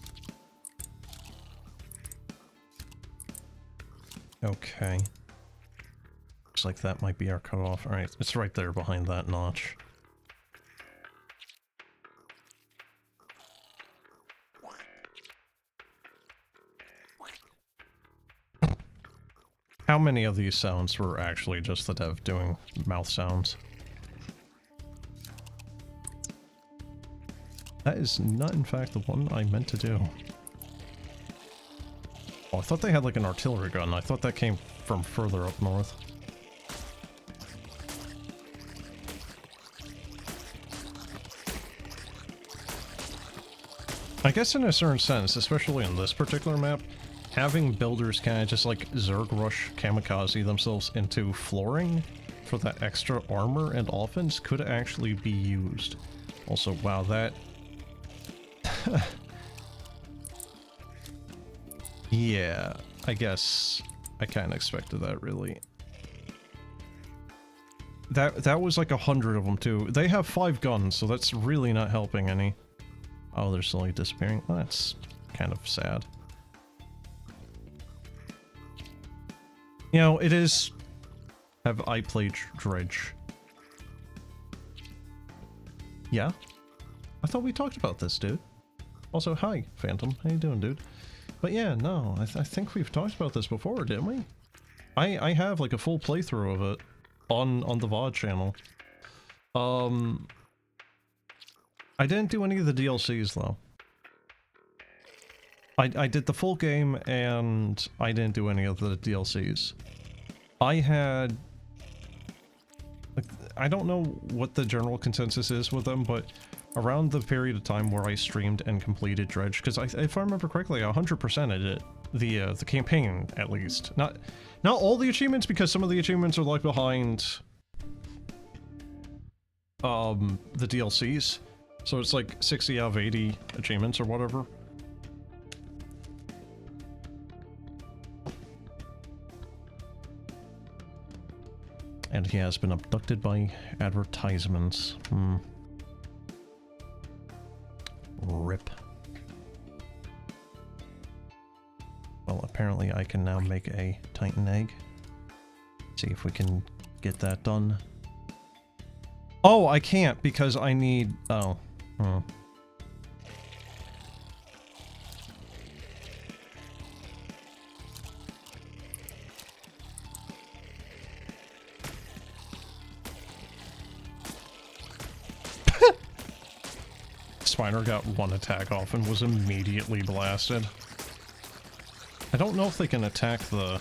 Okay. Looks like that might be our cutoff. Alright, it's right there behind that notch. How many of these sounds were actually just the dev doing mouth sounds? That is not, in fact, the one I meant to do. Oh, I thought they had, like, an artillery gun. I thought that came from further up north. I guess in a certain sense, especially in this particular map, having builders kind of just like Zerg Rush kamikaze themselves into flooring for that extra armor and offense could actually be used. Also, wow, that... yeah, I guess I kind of expected that, really. That was like 100 of them, too. They have 5 guns, so that's really not helping any. Oh, they're slowly disappearing. Well, that's kind of sad. You know, it is... Have I played Dredge? Yeah? I thought we talked about this, dude. Also, hi, Phantom. How you doing, dude? But yeah, no, I think we've talked about this before, didn't we? I have, like, a full playthrough of it on the VOD channel. I didn't do any of the DLCs, though. I did the full game, and I didn't do any of the DLCs. I had... Like, I don't know what the general consensus is with them, but around the period of time where I streamed and completed Dredge, because if I remember correctly, 100%ed it. The campaign, at least. Not all the achievements, because some of the achievements are, like, behind... the DLCs. So it's like 60 out of 80 achievements or whatever. And he has been abducted by advertisements. RIP. Well, apparently I can now make a Titan egg. See if we can get that done. Oh, I can't because I need... Oh. Spiner got one attack off and was immediately blasted. I don't know if they can attack the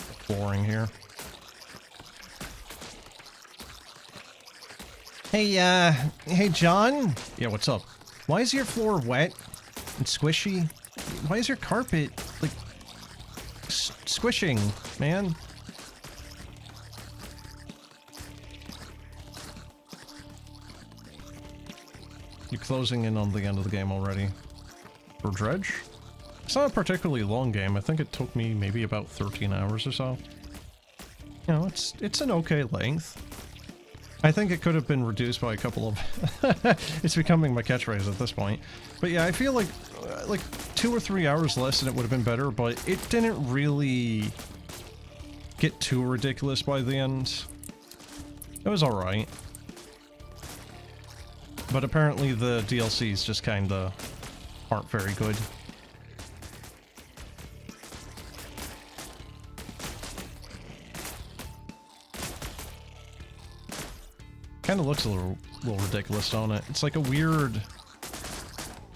flooring here. Hey John? Yeah, what's up? Why is your floor wet and squishy? Why is your carpet, like, squishing, man? You're closing in on the end of the game already. For Dredge? It's not a particularly long game. I think it took me maybe about 13 hours or so. You know, it's an okay length. I think it could have been reduced by a couple of... It's becoming my catchphrase at this point. But yeah, I feel like 2 or 3 hours less and it would have been better, but it didn't really get too ridiculous by the end. It was alright. But apparently the DLCs just kinda aren't very good. Kind of looks a little ridiculous, don't it? It's like a weird...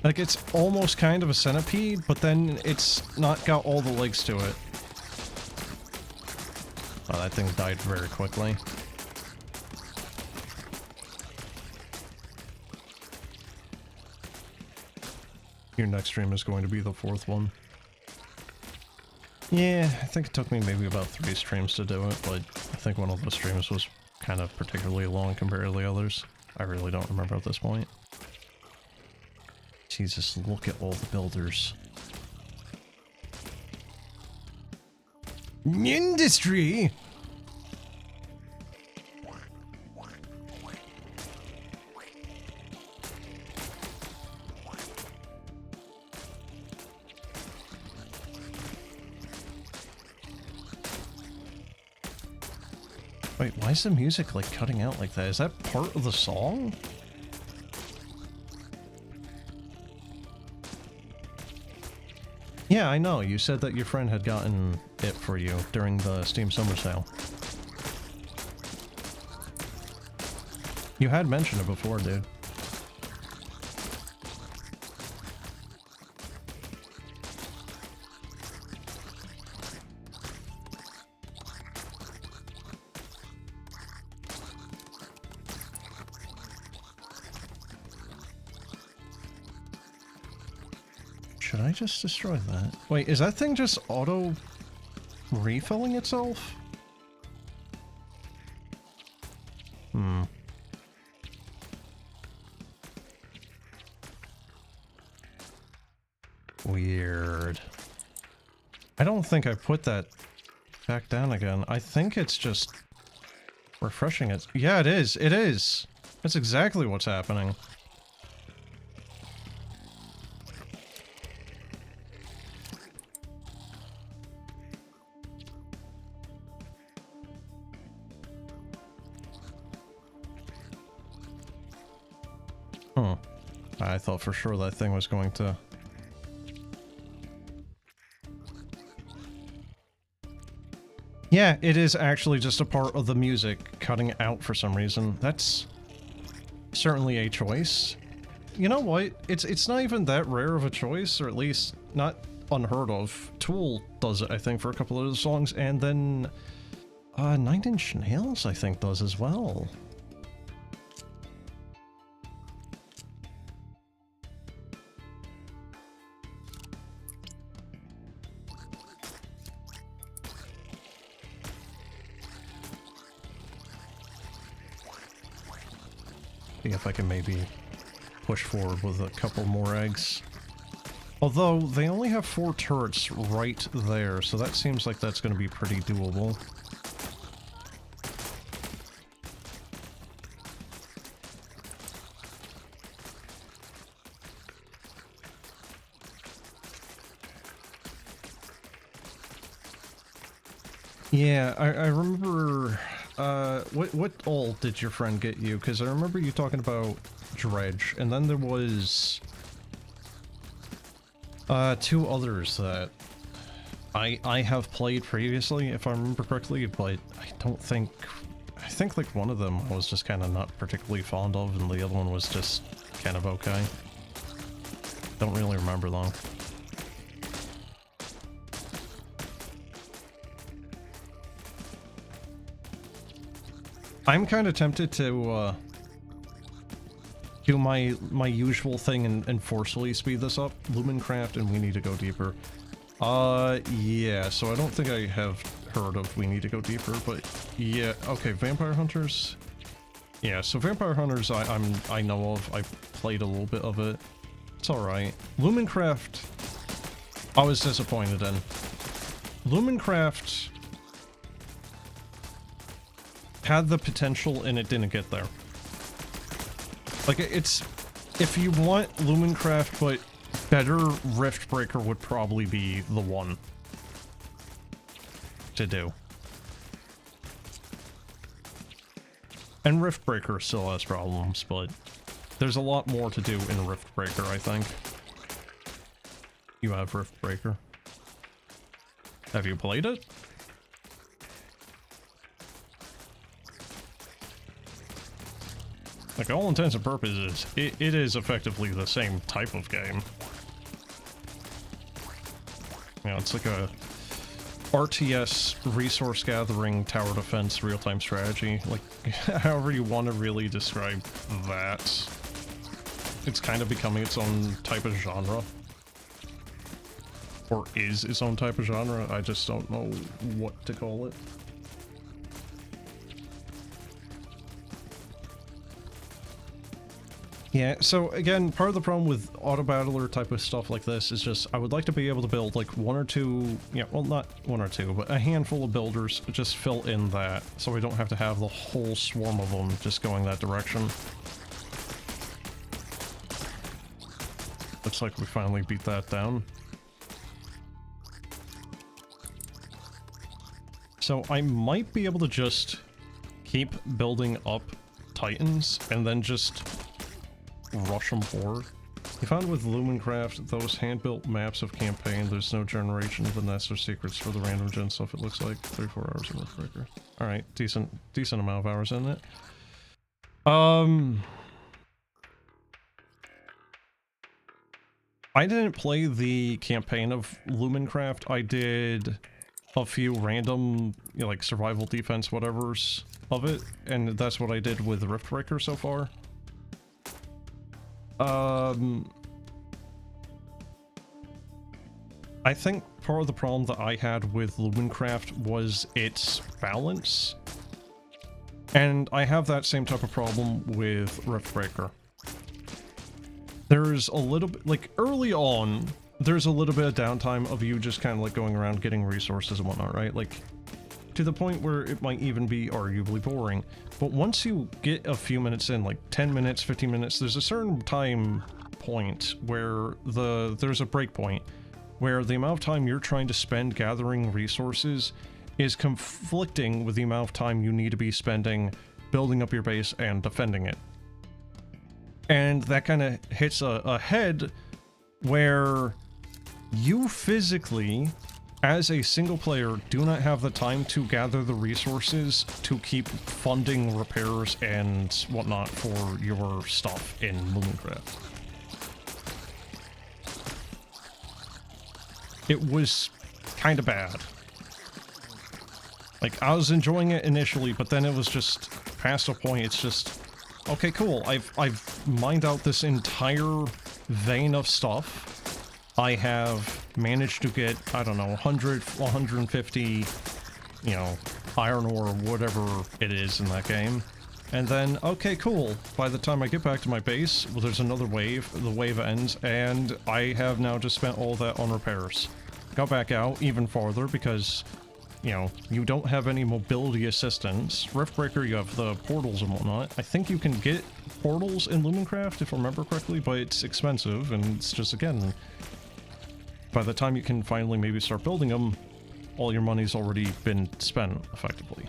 Like, it's almost kind of a centipede, but then it's not got all the legs to it. Oh, that thing died very quickly. Your next stream is going to be the 4th one. Yeah, I think it took me maybe about 3 streams to do it, but I think one of the streams was kind of particularly long compared to the others. I really don't remember at this point. Jesus, look at all the builders. Industry! Wait, why is the music, like, cutting out like that? Is that part of the song? Yeah, I know. You said that your friend had gotten it for you during the Steam Summer Sale. You had mentioned it before, dude. Should I just destroy that? Wait, is that thing just auto refilling itself? Hmm. Weird. I don't think I put that back down again. I think it's just refreshing it. Yeah, it is. It is. That's exactly what's happening. Huh. I thought for sure that thing was going to... Yeah, it is actually just a part of the music cutting out for some reason. That's certainly a choice. You know what? It's not even that rare of a choice, or at least not unheard of. Tool does it, I think, for a couple of the songs, and then 9 Inch Nails, I think, does as well. See if I can maybe push forward with a couple more eggs. Although, they only have 4 turrets right there, so that seems like that's going to be pretty doable. Yeah, I remember... what all did your friend get you? Because I remember you talking about Dredge, and then there was... 2 others that I have played previously, if I remember correctly, but I don't think... I think, like, one of them I was just kind of not particularly fond of, and the other one was just kind of okay. Don't really remember, though. I'm kind of tempted to, do my usual thing and forcefully speed this up. Lumencraft and We Need to Go Deeper. Yeah, so I don't think I have heard of We Need to Go Deeper, but yeah, okay, Vampire Hunters. Yeah, so Vampire Hunters I know of. I played a little bit of it. It's alright. Lumencraft, I was disappointed in. Lumencraft had the potential and it didn't get there. Like, it's... If you want Lumencraft, but better, Riftbreaker would probably be the one to do. And Riftbreaker still has problems, but there's a lot more to do in Riftbreaker, I think. You have Riftbreaker. Have you played it? Like, all intents and purposes, it is effectively the same type of game. You know, it's like a RTS resource gathering, tower defense, real-time strategy. Like, however you want to really describe that. It's kind of becoming its own type of genre. Or is its own type of genre. I just don't know what to call it. Yeah, so again, part of the problem with auto-battler type of stuff like this is just, I would like to be able to build like one or two, yeah, well not one or two, but a handful of builders, just fill in that, so we don't have to have the whole swarm of them just going that direction. Looks like we finally beat that down. So I might be able to just keep building up Titans and then just rush them forward. You found with Lumencraft, those hand-built maps of campaign, there's no generation of the nests or secrets for the random gen stuff, it looks like. 34 hours of Riftbreaker. Alright, decent amount of hours in it. I didn't play the campaign of Lumencraft. I did a few random, you know, like survival, defense, whatevers of it, and that's what I did with Riftbreaker so far. I think part of the problem that I had with Lumencraft was its balance. And I have that same type of problem with Riftbreaker. There's a little bit, like, early on, there's a little bit of downtime of you just kind of like going around getting resources and whatnot, right? Like, to the point where it might even be arguably boring. But once you get a few minutes in, like 10 minutes, 15 minutes, there's a certain time point where there's a break point where the amount of time you're trying to spend gathering resources is conflicting with the amount of time you need to be spending building up your base and defending it. And that kind of hits a head where you physically, as a single player, do not have the time to gather the resources to keep funding repairs and whatnot for your stuff in Lumencraft. It was kind of bad. Like, I was enjoying it initially, but then it was just past a point, it's just, okay, cool, I've mined out this entire vein of stuff. I have managed to get, I don't know, 100, 150, you know, iron ore or whatever it is in that game. And then, okay, cool. By the time I get back to my base, well, there's another wave, the wave ends, and I have now just spent all that on repairs. Got back out even farther because, you know, you don't have any mobility assistance. Riftbreaker, you have the portals and whatnot. I think you can get portals in Lumencraft, if I remember correctly, but it's expensive, and it's just, again, by the time you can finally maybe start building them, all your money's already been spent, effectively.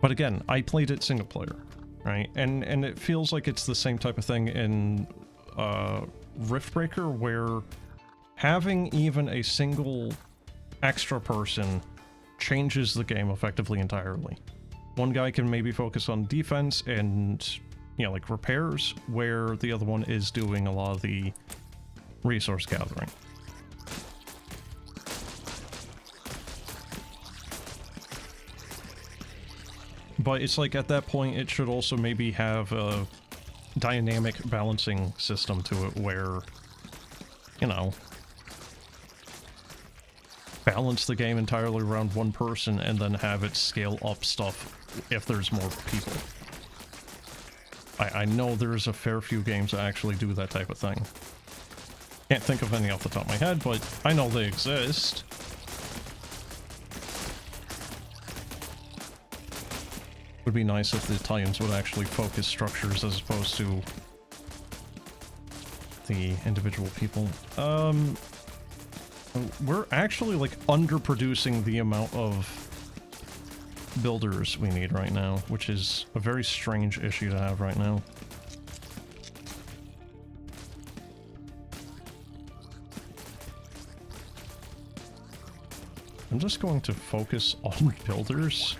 But again, I played it single player, right? And it feels like it's the same type of thing in Riftbreaker, where having even a single extra person changes the game effectively entirely. One guy can maybe focus on defense and, you know, like repairs, where the other one is doing a lot of the resource gathering. But it's like, at that point, it should also maybe have a dynamic balancing system to it where, you know, balance the game entirely around one person and then have it scale up stuff if there's more people. I know there's a fair few games that actually do that type of thing. Can't think of any off the top of my head, but I know they exist. Would be nice if the Italians would actually focus structures as opposed to the individual people. We're actually, like, underproducing the amount of builders we need right now, which is a very strange issue to have right now. I'm just going to focus on builders.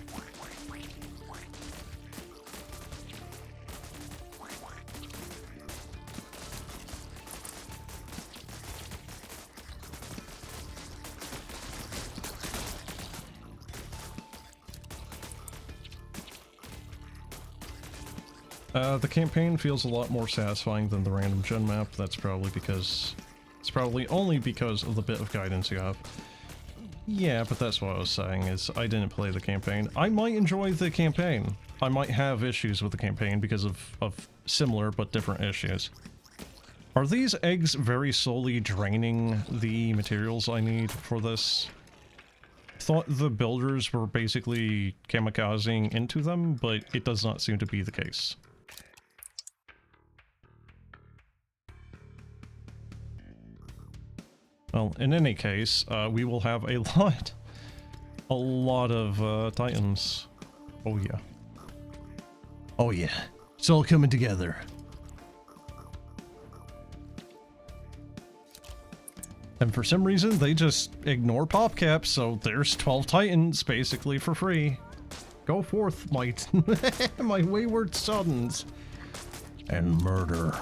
The campaign feels a lot more satisfying than the random gen map. That's probably because... It's probably only because of the bit of guidance you have. Yeah, but that's what I was saying, is I didn't play the campaign. I might enjoy the campaign. I might have issues with the campaign because of similar but different issues. Are these eggs very slowly draining the materials I need for this? Thought the builders were basically kamikazing into them, but it does not seem to be the case. Well, in any case, we will have a lot of titans. Oh yeah. Oh yeah. It's all coming together. And for some reason, they just ignore PopCap, so there's 12 titans basically for free. Go forth, my wayward sons. And murder.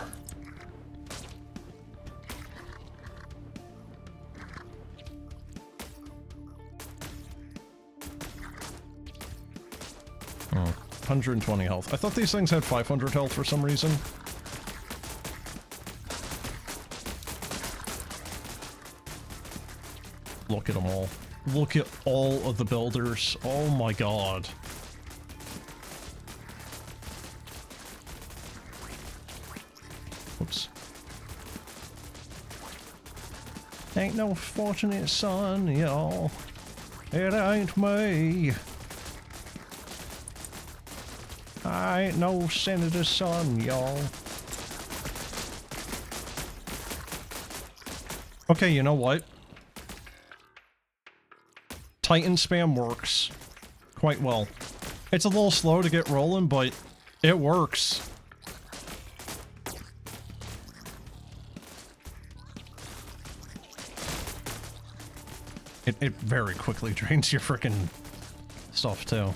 Oh, 120 health. I thought these things had 500 health for some reason. Look at them all. Look at all of the builders. Oh my god. Whoops. Ain't no fortunate son, y'all. It ain't me. I ain't no senator's son, y'all. Okay, you know what? Titan spam works quite well. It's a little slow to get rolling, but it works. It very quickly drains your frickin' stuff, too.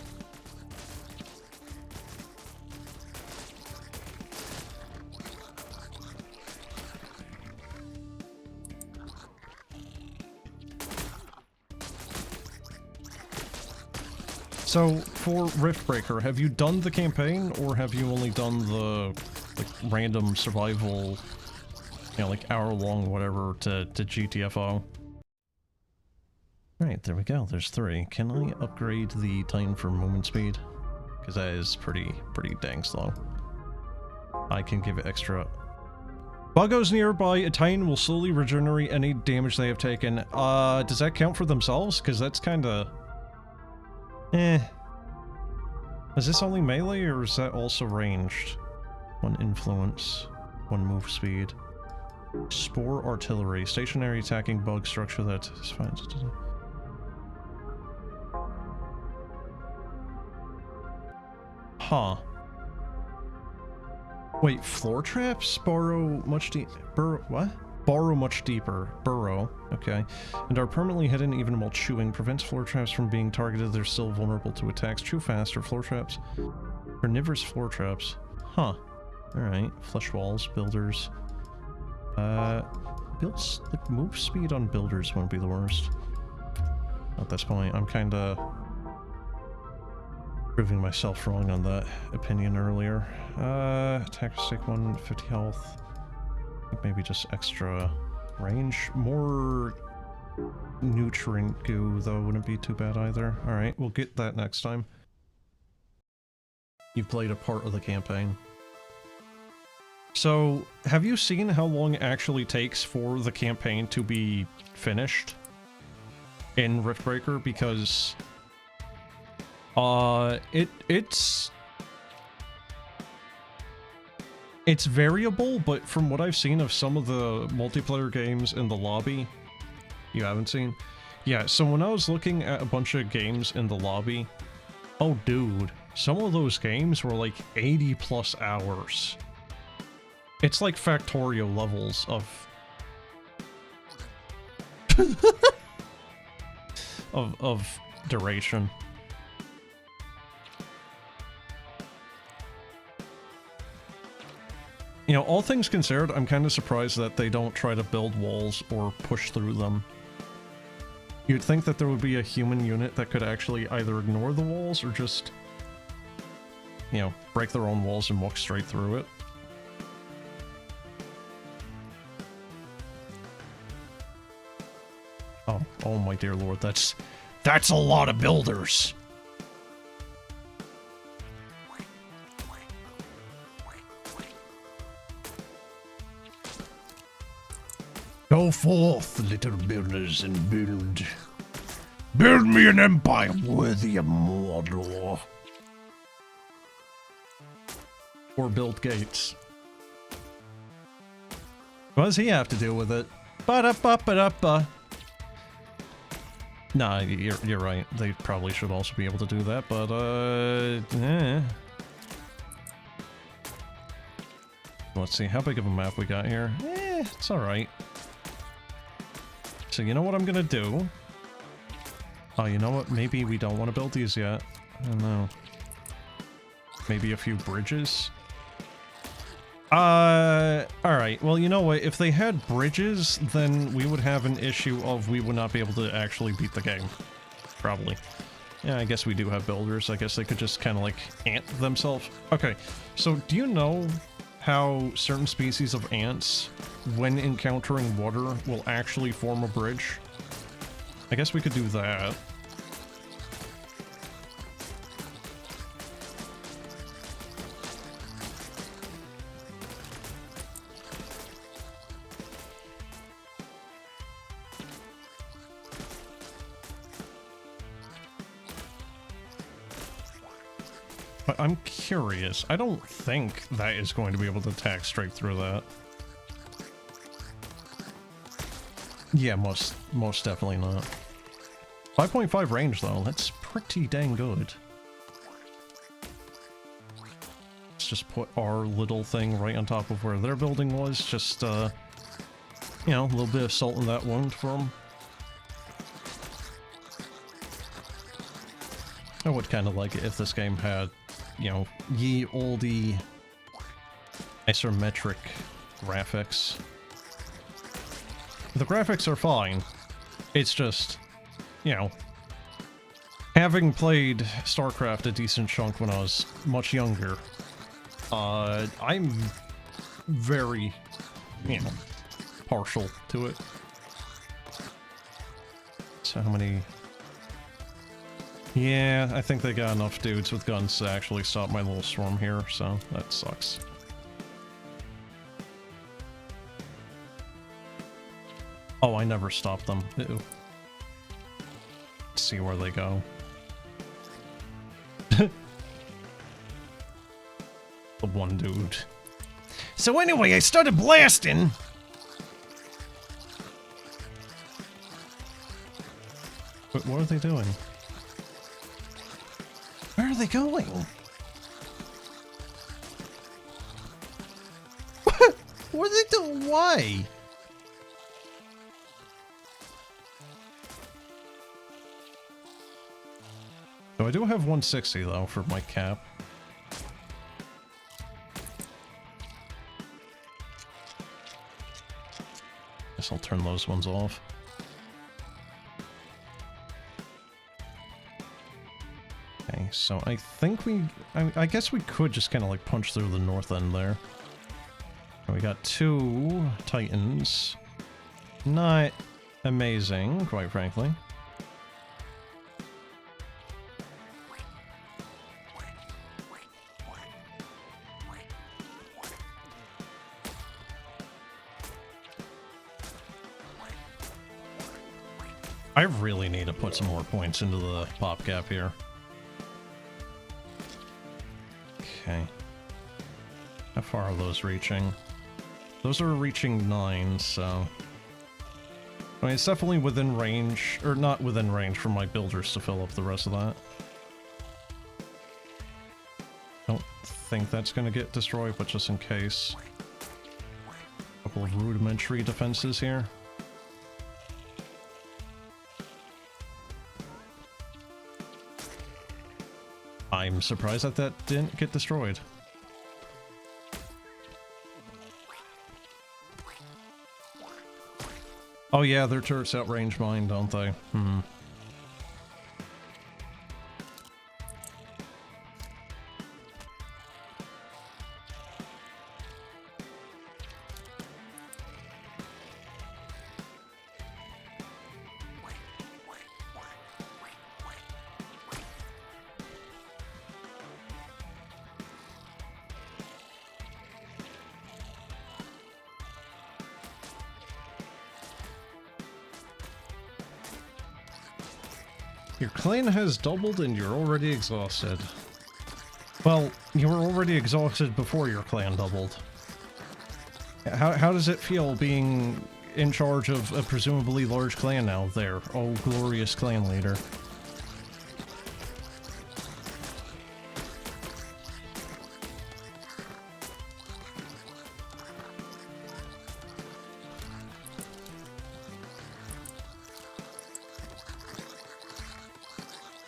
So, for Riftbreaker, have you done the campaign, or have you only done the, like, random survival, you know, like, hour-long whatever to GTFO? Alright, there we go, there's 3. Can I upgrade the Titan for movement speed? Because that is pretty dang slow. I can give it extra... Buggos nearby, a Titan will slowly regenerate any damage they have taken. Does that count for themselves? Because that's kinda... Eh. Is this only melee, or is that also ranged? 1 influence, 1 move speed. Spore artillery, stationary attacking bug structure that is fine. Huh. Wait, floor traps borrow much deeper. What? Borrow much deeper. Burrow. Okay. And are permanently hidden even while chewing. Prevents floor traps from being targeted. They're still vulnerable to attacks. Chew faster. Floor traps. Carnivorous floor traps. Huh. Alright. Flesh walls. Builders. Builds... Like, move speed on builders won't be the worst. At this point, I'm kinda... proving myself wrong on that opinion earlier. Attack stick 1, 50 health. Maybe just extra range. More nutrient goo, though, wouldn't be too bad either. Alright, we'll get that next time. You've played a part of the campaign. So, have you seen how long it actually takes for the campaign to be finished in Riftbreaker? Because it's variable, but from what I've seen of some of the multiplayer games in the lobby, you haven't seen? Yeah, so when I was looking at a bunch of games in the lobby, oh dude, some of those games were like 80 plus hours. It's like Factorio levels of... of duration. You know, all things considered, I'm kind of surprised that they don't try to build walls or push through them. You'd think that there would be a human unit that could actually either ignore the walls or just, you know, break their own walls and walk straight through it. Oh my dear lord, that's a lot of builders! Go forth, little builders, and build. Build me an empire worthy of Mordor. Or build gates. What does he have to do with it? Ba-da-ba-ba-da-ba. Nah, you're right. They probably should also be able to do that, but, Let's see, how big of a map we got here? It's alright. So you know what I'm gonna do? Oh, you know what? Maybe we don't want to build these yet. I don't know. Maybe a few bridges? Alright. Well, you know what? If they had bridges, then we would have an issue of we would not be able to actually beat the game. Probably. Yeah, I guess we do have builders. I guess they could just kind of, like, ant themselves. Okay, so do you know how certain species of ants, when encountering water, will actually form a bridge? I guess we could do that. But I'm curious. I don't think that is going to be able to attack straight through that. Yeah, most definitely not. 5.5 range, though. That's pretty dang good. Let's just put our little thing right on top of where their building was. Just, you know, a little bit of salt in that wound for them. I would kind of like it if this game had, you know, ye olde isometric graphics. The graphics are fine. It's just, you know, having played StarCraft a decent chunk when I was much younger, I'm very, you know, partial to it. So how many... Yeah, I think they got enough dudes with guns to actually stop my little swarm here, so that sucks. Oh, I never stopped them. Ew. Let's see where they go. The one dude. So anyway, I started blasting! But what are they doing? Where are they going? What are they doing? Why? So I do have 160 though for my cap. Guess I'll turn those ones off. Okay, so I think I guess we could just kind of like punch through the north end there. And we got 2 Titans. Not amazing, quite frankly. I really need to put some more points into the pop cap here. Okay. How far are those reaching? Those are reaching 9, so... I mean, it's definitely within range, or not within range for my builders to fill up the rest of that. Don't think that's gonna get destroyed, but just in case. A couple of rudimentary defenses here. I'm surprised that that didn't get destroyed. Oh yeah, their turrets outrange mine, don't they? Hmm. Your clan has doubled and you're already exhausted. Well, you were already exhausted before your clan doubled. How does it feel being in charge of a presumably large clan now there? Oh, glorious clan leader.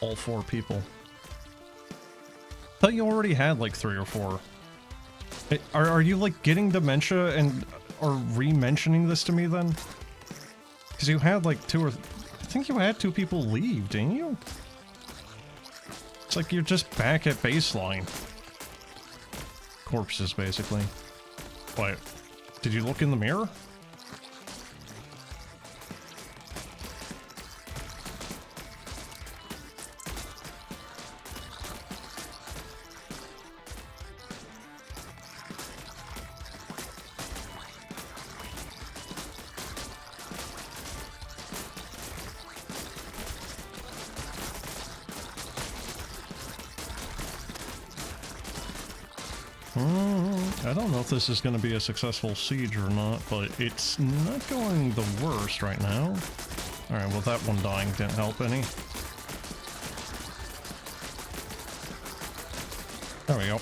All 4 people. Thought you already had like 3 or 4. Are you like getting dementia and are re-mentioning this to me then? Because you had like 2 or... I think you had 2 people leave, didn't you? It's like you're just back at baseline. Corpses, basically. What? Did you look in the mirror? I don't know if this is going to be a successful siege or not, but it's not going the worst right now. Alright, well that one dying didn't help any. There we go.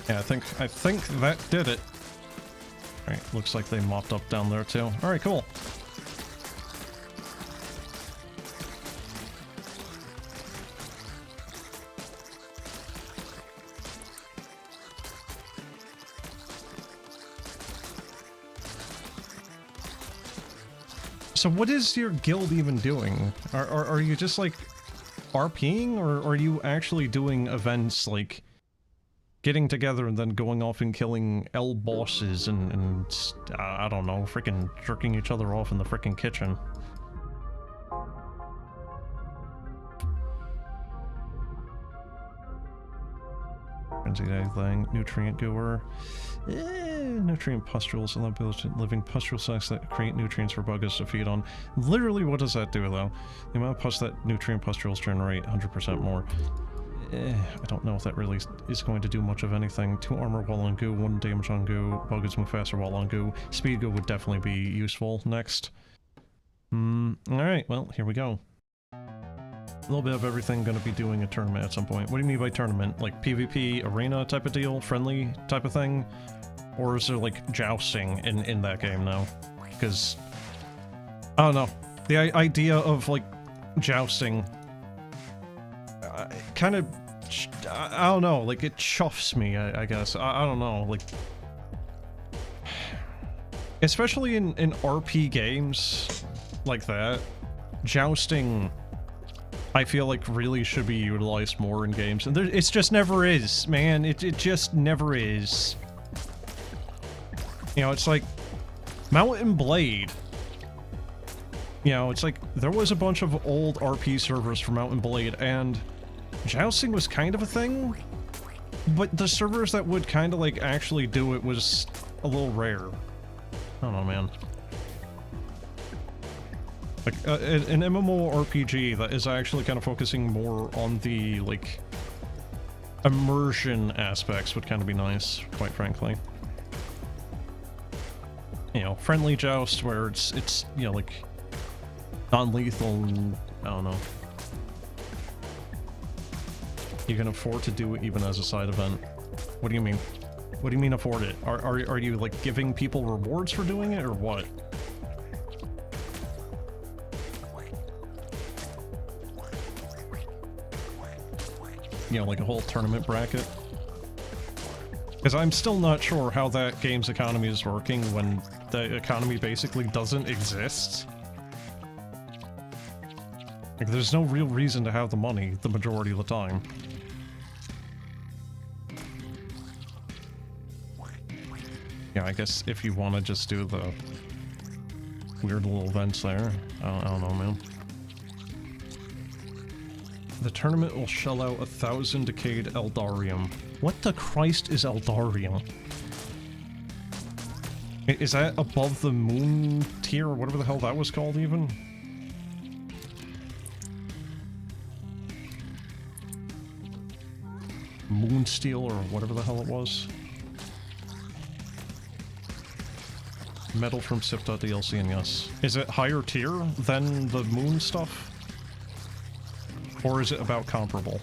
Yeah, I think that did it. Alright, looks like they mopped up down there too. Alright, cool. So what is your guild even doing? Are you just like RPing, or are you actually doing events like getting together and then going off and killing L bosses and I don't know, freaking jerking each other off in the freaking kitchen? Frenzied Eggling, Nutrient Goer. Nutrient pustules allow living pustule sacs that create nutrients for buggos to feed on. Literally, what does that do, though? The amount of pus that nutrient pustules generate, 100% more. I don't know if that really is going to do much of anything. 2 armor while on goo, 1 damage on goo. Buggos move faster while on goo. Speed goo would definitely be useful next. Alright, well, here we go. A little bit of everything gonna be doing a tournament at some point. What do you mean by tournament? Like PvP, arena type of deal? Friendly type of thing? Or is there like jousting in that game now? Because, I don't know. The idea of like jousting kind of, I don't know, like it chuffs me, I guess. I don't know, like, especially in RP games like that, jousting I feel like really should be utilized more in games, and it just never is, man. It just never is. You know, it's like Mount and Blade. You know, it's like there was a bunch of old RP servers for Mount and Blade, and jousting was kind of a thing, but the servers that would kind of like actually do it was a little rare. I don't know, man. Like, an MMORPG that is actually kind of focusing more on the, like, immersion aspects would kind of be nice, quite frankly. You know, friendly joust where it's you know, like, non-lethal, I don't know. You can afford to do it even as a side event. What do you mean? What do you mean afford it? Are you, like, giving people rewards for doing it, or what? you know, like a whole tournament bracket. Because I'm still not sure how that game's economy is working when the economy basically doesn't exist. Like, there's no real reason to have the money the majority of the time. Yeah, I guess if you want to just do the weird little events there. I don't know, man. The tournament will shell out 1,000 decayed Eldarium. What the Christ is Eldarium? Is that above the moon tier, or whatever the hell that was called, even? Moonsteel, or whatever the hell it was. Metal from Sipta DLC, and yes. Is it higher tier than the moon stuff? Or is it about comparable?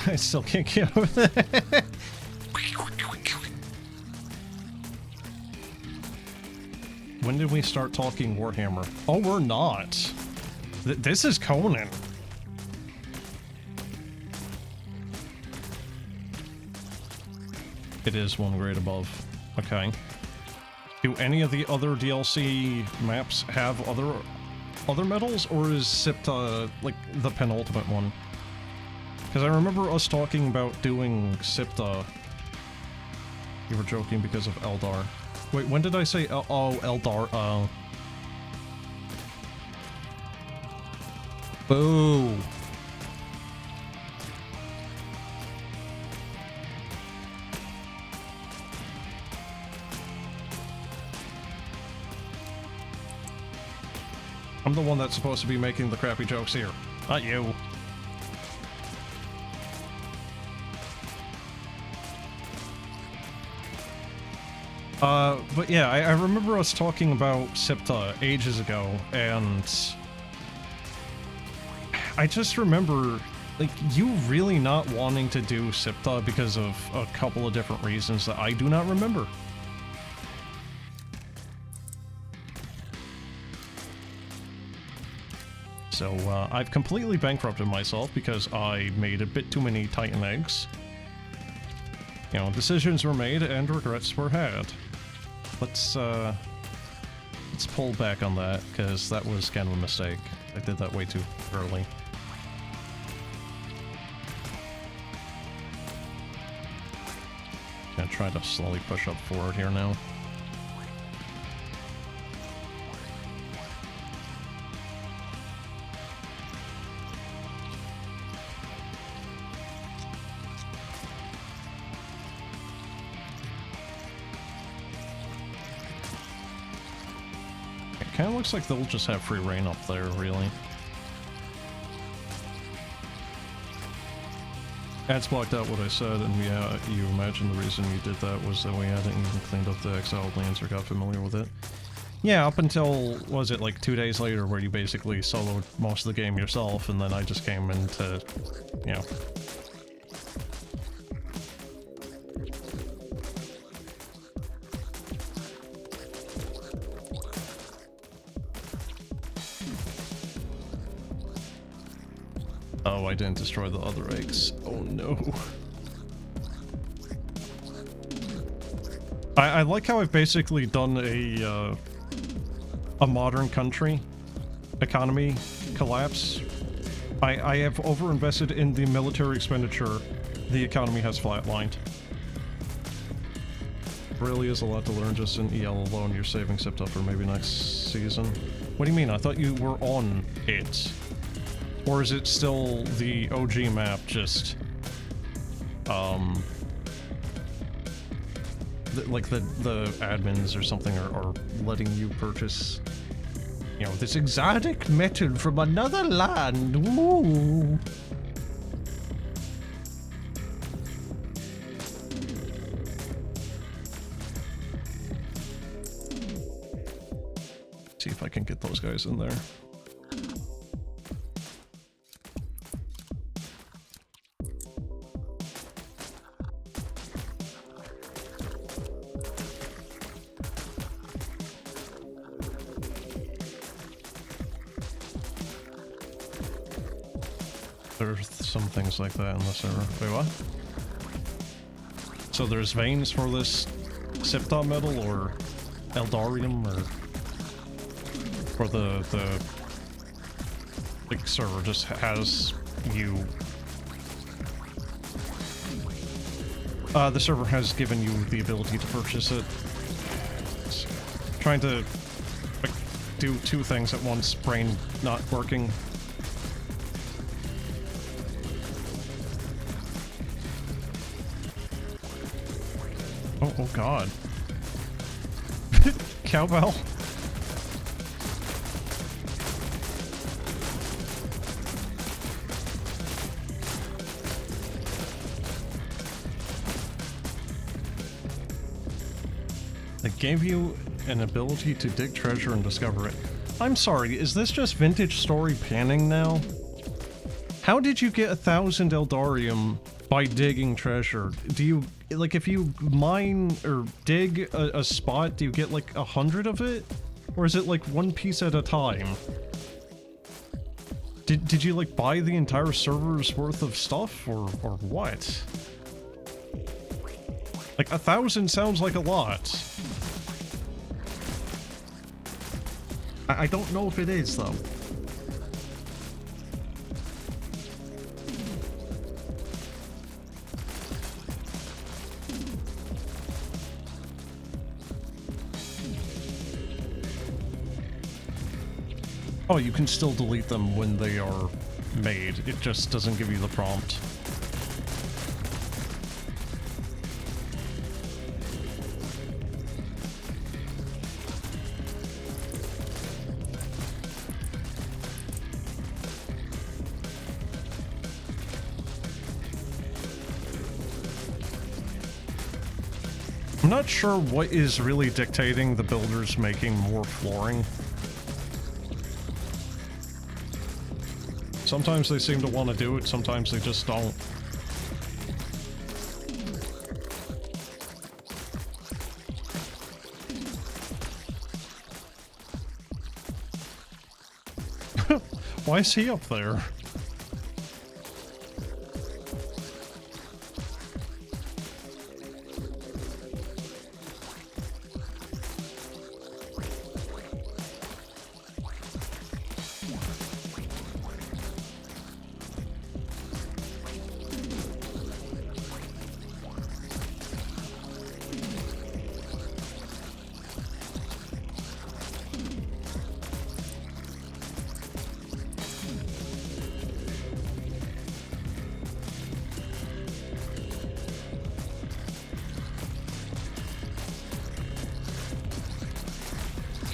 I still can't get over that. When did we start talking Warhammer? Oh, we're not. This is Conan. It is one grade above. Okay. Do any of the other DLC maps have other medals, or is Sipta like the penultimate one? Because I remember us talking about doing Sipta. You were joking because of Eldar. Wait, when did I say oh, Eldar? Oh. Boo. I'm the one that's supposed to be making the crappy jokes here, not you. But yeah, I remember us talking about Sipta ages ago, and I just remember, like, you really not wanting to do Sipta because of a couple of different reasons that I do not remember. So, I've completely bankrupted myself because I made a bit too many Titan eggs. You know, decisions were made and regrets were had. Let's pull back on that, because that was kind of a mistake. I did that way too early. Gonna try to slowly push up forward here now. Kind of looks like they'll just have free reign up there, really. Ads blocked out what I said, and yeah, you imagine the reason you did that was that we hadn't even cleaned up the exiled lands or got familiar with it. Yeah, up until, was it like 2 days later, where you basically soloed most of the game yourself, and then I just came in to, you know... Oh, I didn't destroy the other eggs. Oh no. I like how I've basically done a modern country economy collapse. I have overinvested in the military expenditure. The economy has flatlined. Really is a lot to learn just in EL alone. You're saving Sipta for maybe next season. What do you mean? I thought you were on it. Or is it still the OG map, just, like the admins or something are letting you purchase, you know, this exotic metal from another land, woo! See if I can get those guys in there. unearthed some things like that in the server. Wait, what? So there's veins for this Sipta metal or Eldarium, or for the like server just has you. The server has given you the ability to purchase it. It's trying to like do two things at once, brain not working. Oh god. Cowbell. It gave you an ability to dig treasure and discover it. I'm sorry, is this just vintage story panning now? How did you get 1,000 Eldarium by digging treasure? Do you, like, if you mine or dig a spot, do you get like 100 of it? Or is it like one piece at a time? Did you like buy the entire server's worth of stuff or what? Like 1,000 sounds like a lot. I don't know if it is though. Oh, you can still delete them when they are made. It just doesn't give you the prompt. I'm not sure what is really dictating the builders making more flooring. Sometimes they seem to want to do it, sometimes they just don't. Why is he up there?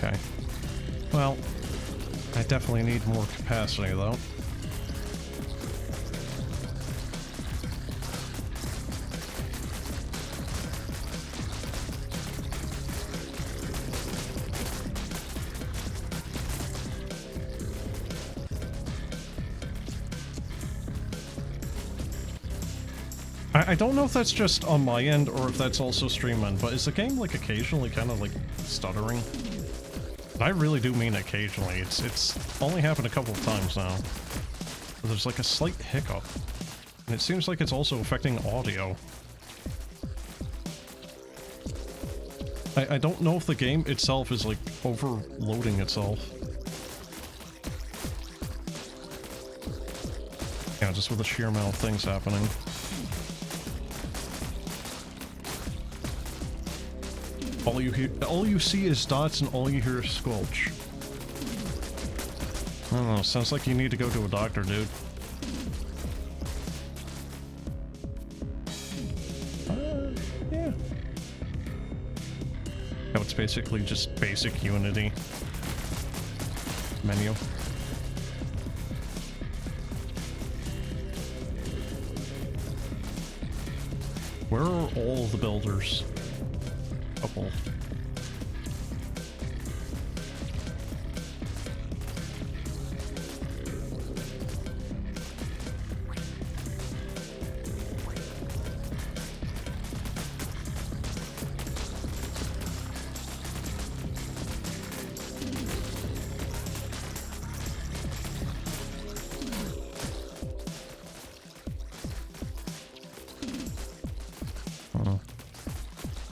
Okay. Well, I definitely need more capacity, though. I don't know if that's just on my end or if that's also stream end, but is the game like occasionally kind of like stuttering? I really do mean occasionally. It's only happened a couple of times now. There's like a slight hiccup. And it seems like it's also affecting audio. I don't know if the game itself is like overloading itself. Yeah, just with the sheer amount of things happening. All you see is dots and all you hear is squelch. I don't know, sounds like you need to go to a doctor, dude. Yeah. No, it's basically just basic Unity menu. Where are all the builders? Couple.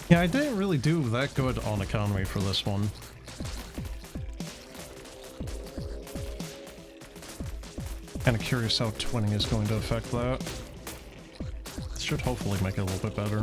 Yeah, I didn't really do that good on economy for this one. Kind of curious how twinning is going to affect that. This should hopefully make it a little bit better.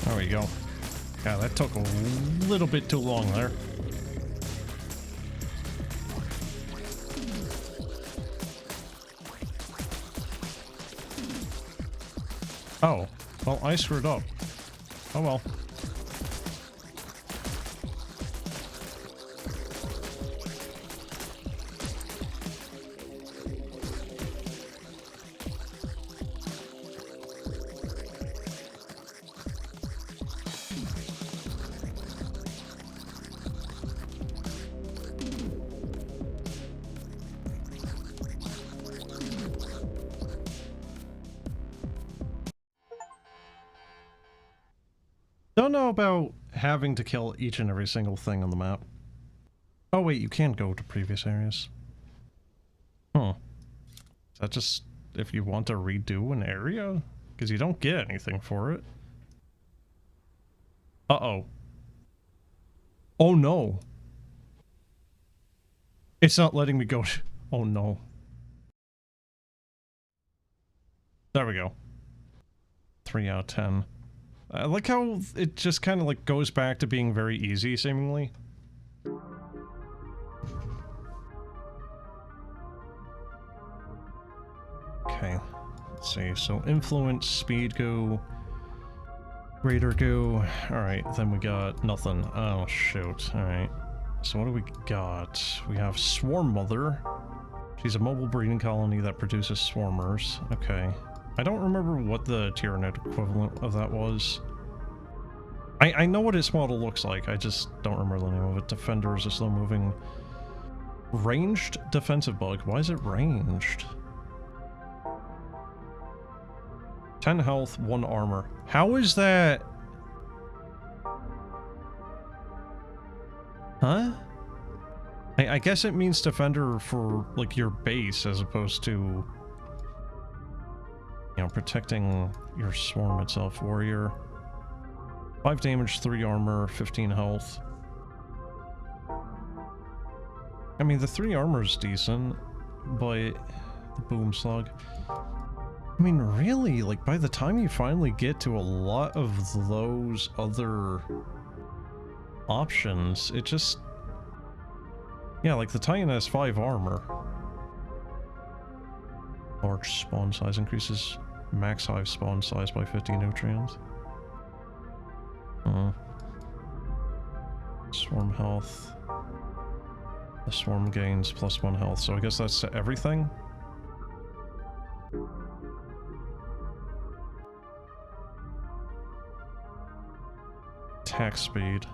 There we go. Yeah, that took a little bit too long there. Oh, well, I screwed up. Oh well. Don't know about having to kill each and every single thing on the map. Oh wait, you can go to previous areas. Huh. Is that just if you want to redo an area? Because you don't get anything for it. Uh-oh. Oh no. It's not letting me go. Oh no. There we go. 3 out of 10. I like how it just kind of like goes back to being very easy, seemingly. Okay, let's see. So influence, speed go, greater go. Alright, then we got nothing. Oh shoot. Alright. So what do we got? We have Swarm Mother. She's a mobile breeding colony that produces swarmers. Okay. I don't remember what the Tyranid equivalent of that was. I know what its model looks like, I just don't remember the name of it. Defender is a slow-moving... Ranged defensive bug. Why is it ranged? 10 health, 1 armor. How is that... Huh? I guess it means defender for, like, your base as opposed to... You know, protecting your swarm itself. Warrior. 5 damage, 3 armor, 15 health. I mean, the 3 armor is decent, but the boom slug. I mean, really, like, by the time you finally get to a lot of those other options, it just... Yeah, like the Titan has 5 armor. Large spawn size increases max hive spawn size by 50 nutrients. Swarm health. The swarm gains +1 health, so I guess that's everything? Attack speed.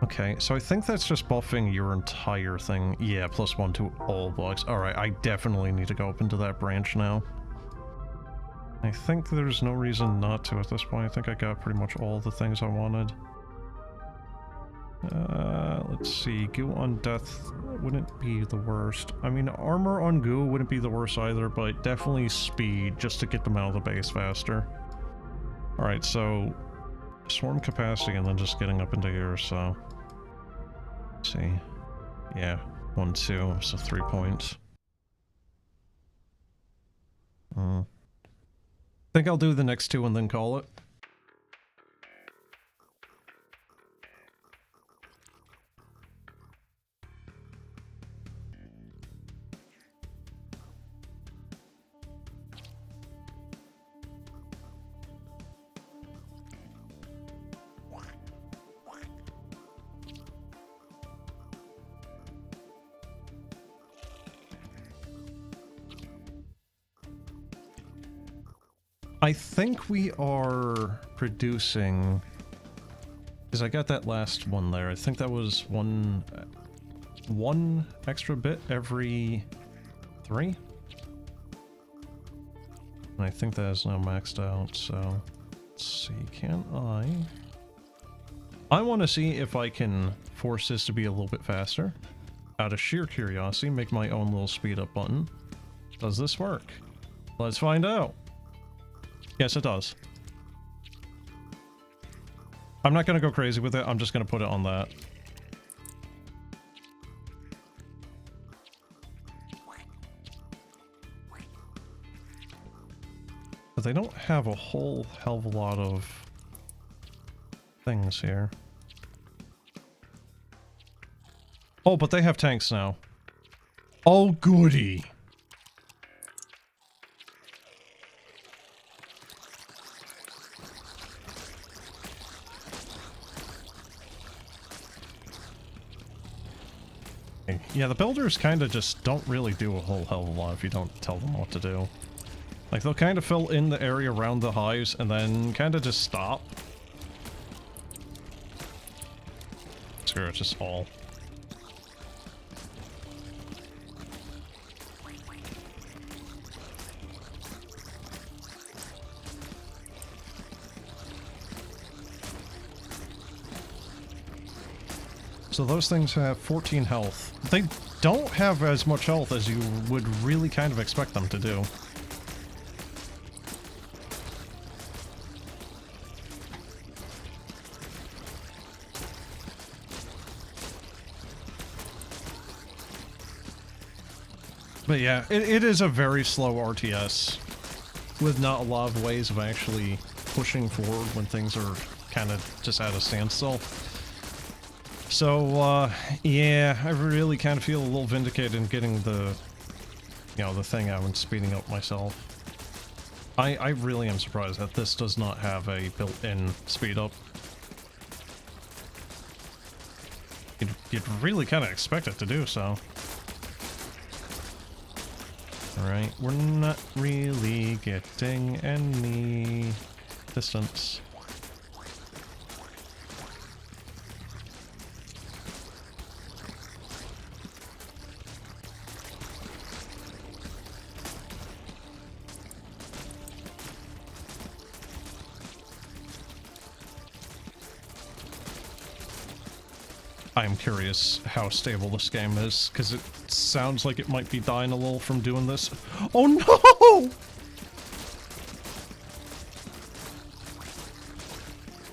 Okay, so I think that's just buffing your entire thing. Yeah, +1 to all blocks. Alright, I definitely need to go up into that branch now. I think there's no reason not to at this point. I think I got pretty much all the things I wanted. Let's see. Goo on death wouldn't be the worst. I mean, armor on goo wouldn't be the worst either, but definitely speed, just to get them out of the base faster. Alright, so... Swarm capacity and then just getting up into here, so... Let's see. Yeah, 1, 2, so 3 points. Think I'll do the next 2 and then call it. I think we are producing... Because I got that last one there. I think that was one extra bit every 3. And I think that is now maxed out, so... Let's see, can I want to see if I can force this to be a little bit faster. Out of sheer curiosity, make my own little speed up button. Does this work? Let's find out. Yes, it does. I'm not going to go crazy with it. I'm just going to put it on that. But they don't have a whole hell of a lot of things here. Oh, but they have tanks now. Oh, goody. Yeah, the builders kind of just don't really do a whole hell of a lot if you don't tell them what to do. Like, they'll kind of fill in the area around the hives and then kind of just stop. Screw it, just all. So those things have 14 health. They don't have as much health as you would really kind of expect them to do. But yeah, it is a very slow RTS with not a lot of ways of actually pushing forward when things are kind of just at a standstill. So, yeah, I really kind of feel a little vindicated in getting the, you know, the thing out and speeding up myself. I really am surprised that this does not have a built-in speed up. You'd really kind of expect it to do so. Alright, we're not really getting any distance. I'm curious how stable this game is, because it sounds like it might be dying a little from doing this. Oh no!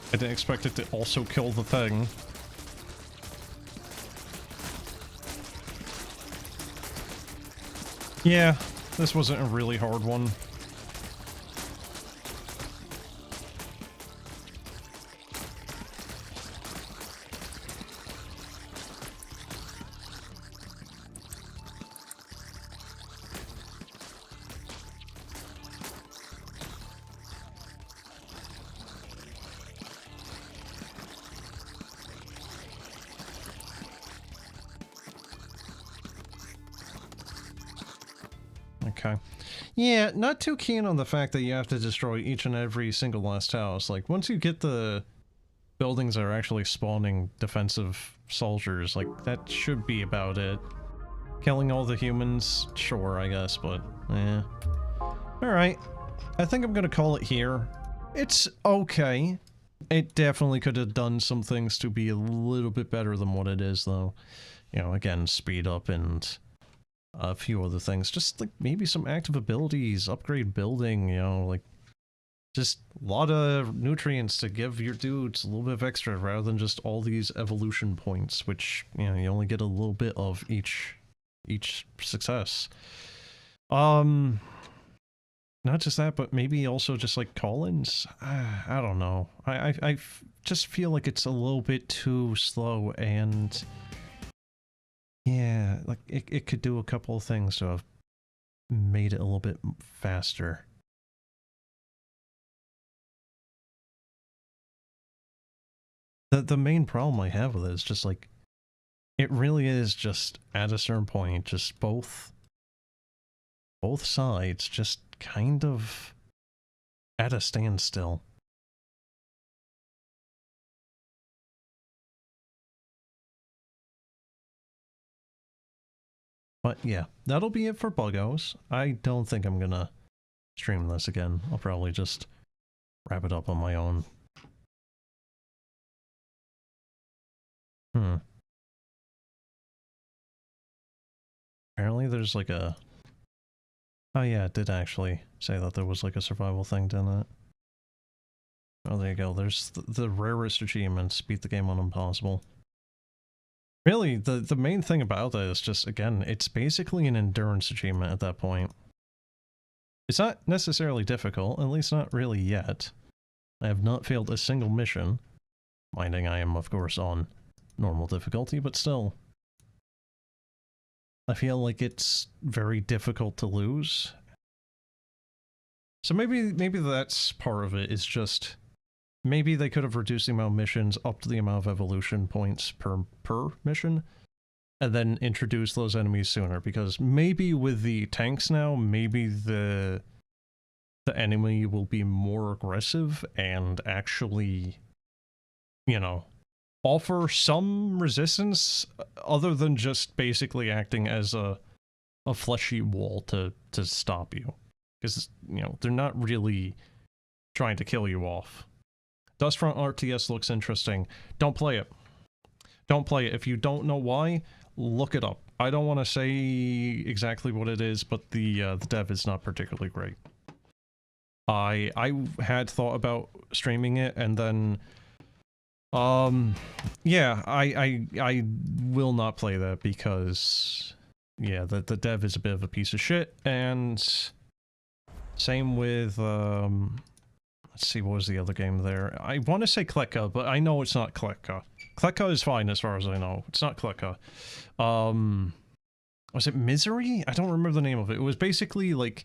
I didn't expect it to also kill the thing. Yeah, this wasn't a really hard one. Okay. Yeah, not too keen on the fact that you have to destroy each and every single last house. Like, once you get the buildings that are actually spawning defensive soldiers, like, that should be about it. Killing all the humans, sure, I guess, but, eh. Alright. I think I'm gonna call it here. It's okay. It definitely could have done some things to be a little bit better than what it is, though. You know, again, speed up and a few other things. Just, like, maybe some active abilities, upgrade building, you know, like, just a lot of nutrients to give your dudes a little bit of extra rather than just all these evolution points, which, you know, you only get a little bit of each success. Not just that, but maybe also just, like, call-ins? I don't know. I just feel like it's a little bit too slow, and yeah, like, it could do a couple of things to have made it a little bit faster. The main problem I have with it is just, like, it really is just, at a certain point, just both sides just kind of At a standstill. But yeah, that'll be it for Buggos. I don't think I'm gonna stream this again. I'll probably just wrap it up on my own. Apparently there's like a... Oh yeah, it did actually say that there was like a survival thing, didn't it? Oh, there you go. There's the rarest achievements. Beat the game on impossible. Really, the main thing about that is just, again, it's basically an endurance achievement at that point. It's not necessarily difficult, at least not really yet. I have not failed a single mission. Minding I am, of course, on normal difficulty, but still. I feel like it's very difficult to lose. So maybe that's part of it, is just... Maybe they could have reduced the amount of missions up to the amount of evolution points per mission, and then introduced those enemies sooner, because maybe with the tanks now, maybe the enemy will be more aggressive and actually, you know, offer some resistance other than just basically acting as a fleshy wall to stop you. Because, you know, they're not really trying to kill you off. Dustfront RTS looks interesting. Don't play it. Don't play it. If you don't know why, look it up. I don't want to say exactly what it is, but the dev is not particularly great. I had thought about streaming it, and then yeah, I will not play that because yeah, the dev is a bit of a piece of shit, and same with let's see, what was the other game there? I want to say Kleka, but I know it's not Kleka. Kleka is fine as far as I know. It's not Kleka. Was it Misery? I don't remember the name of it. It was basically like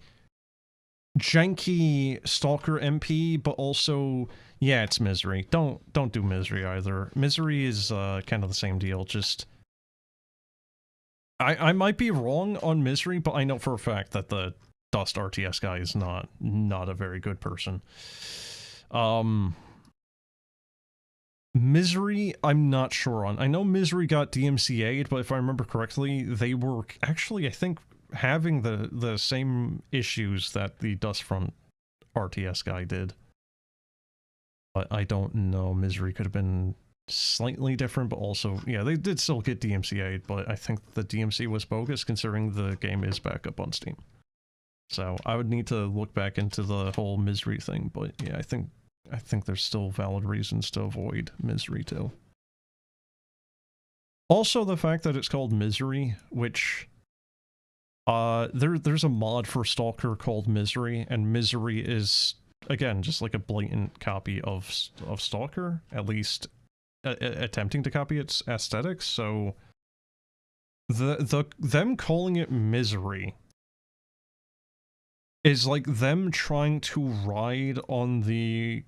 janky Stalker MP, but also, yeah, it's Misery. Don't do Misery either. Misery is kind of the same deal, just... I might be wrong on Misery, but I know for a fact that the Dust RTS guy is not a very good person. Misery, I'm not sure on. I know Misery got DMCA'd, but if I remember correctly, they were actually, I think, having the same issues that the Dustfront RTS guy did. But I don't know. Misery could have been slightly different, but also, yeah, they did still get DMCA'd, but I think the DMC was bogus considering the game is back up on Steam. So I would need to look back into the whole Misery thing, but yeah, I think there's still valid reasons to avoid Misery too. Also, the fact that it's called Misery, which there's a mod for Stalker called Misery, and Misery is, again, just like a blatant copy of Stalker, at least attempting to copy its aesthetics. So them calling it Misery is like them trying to ride on the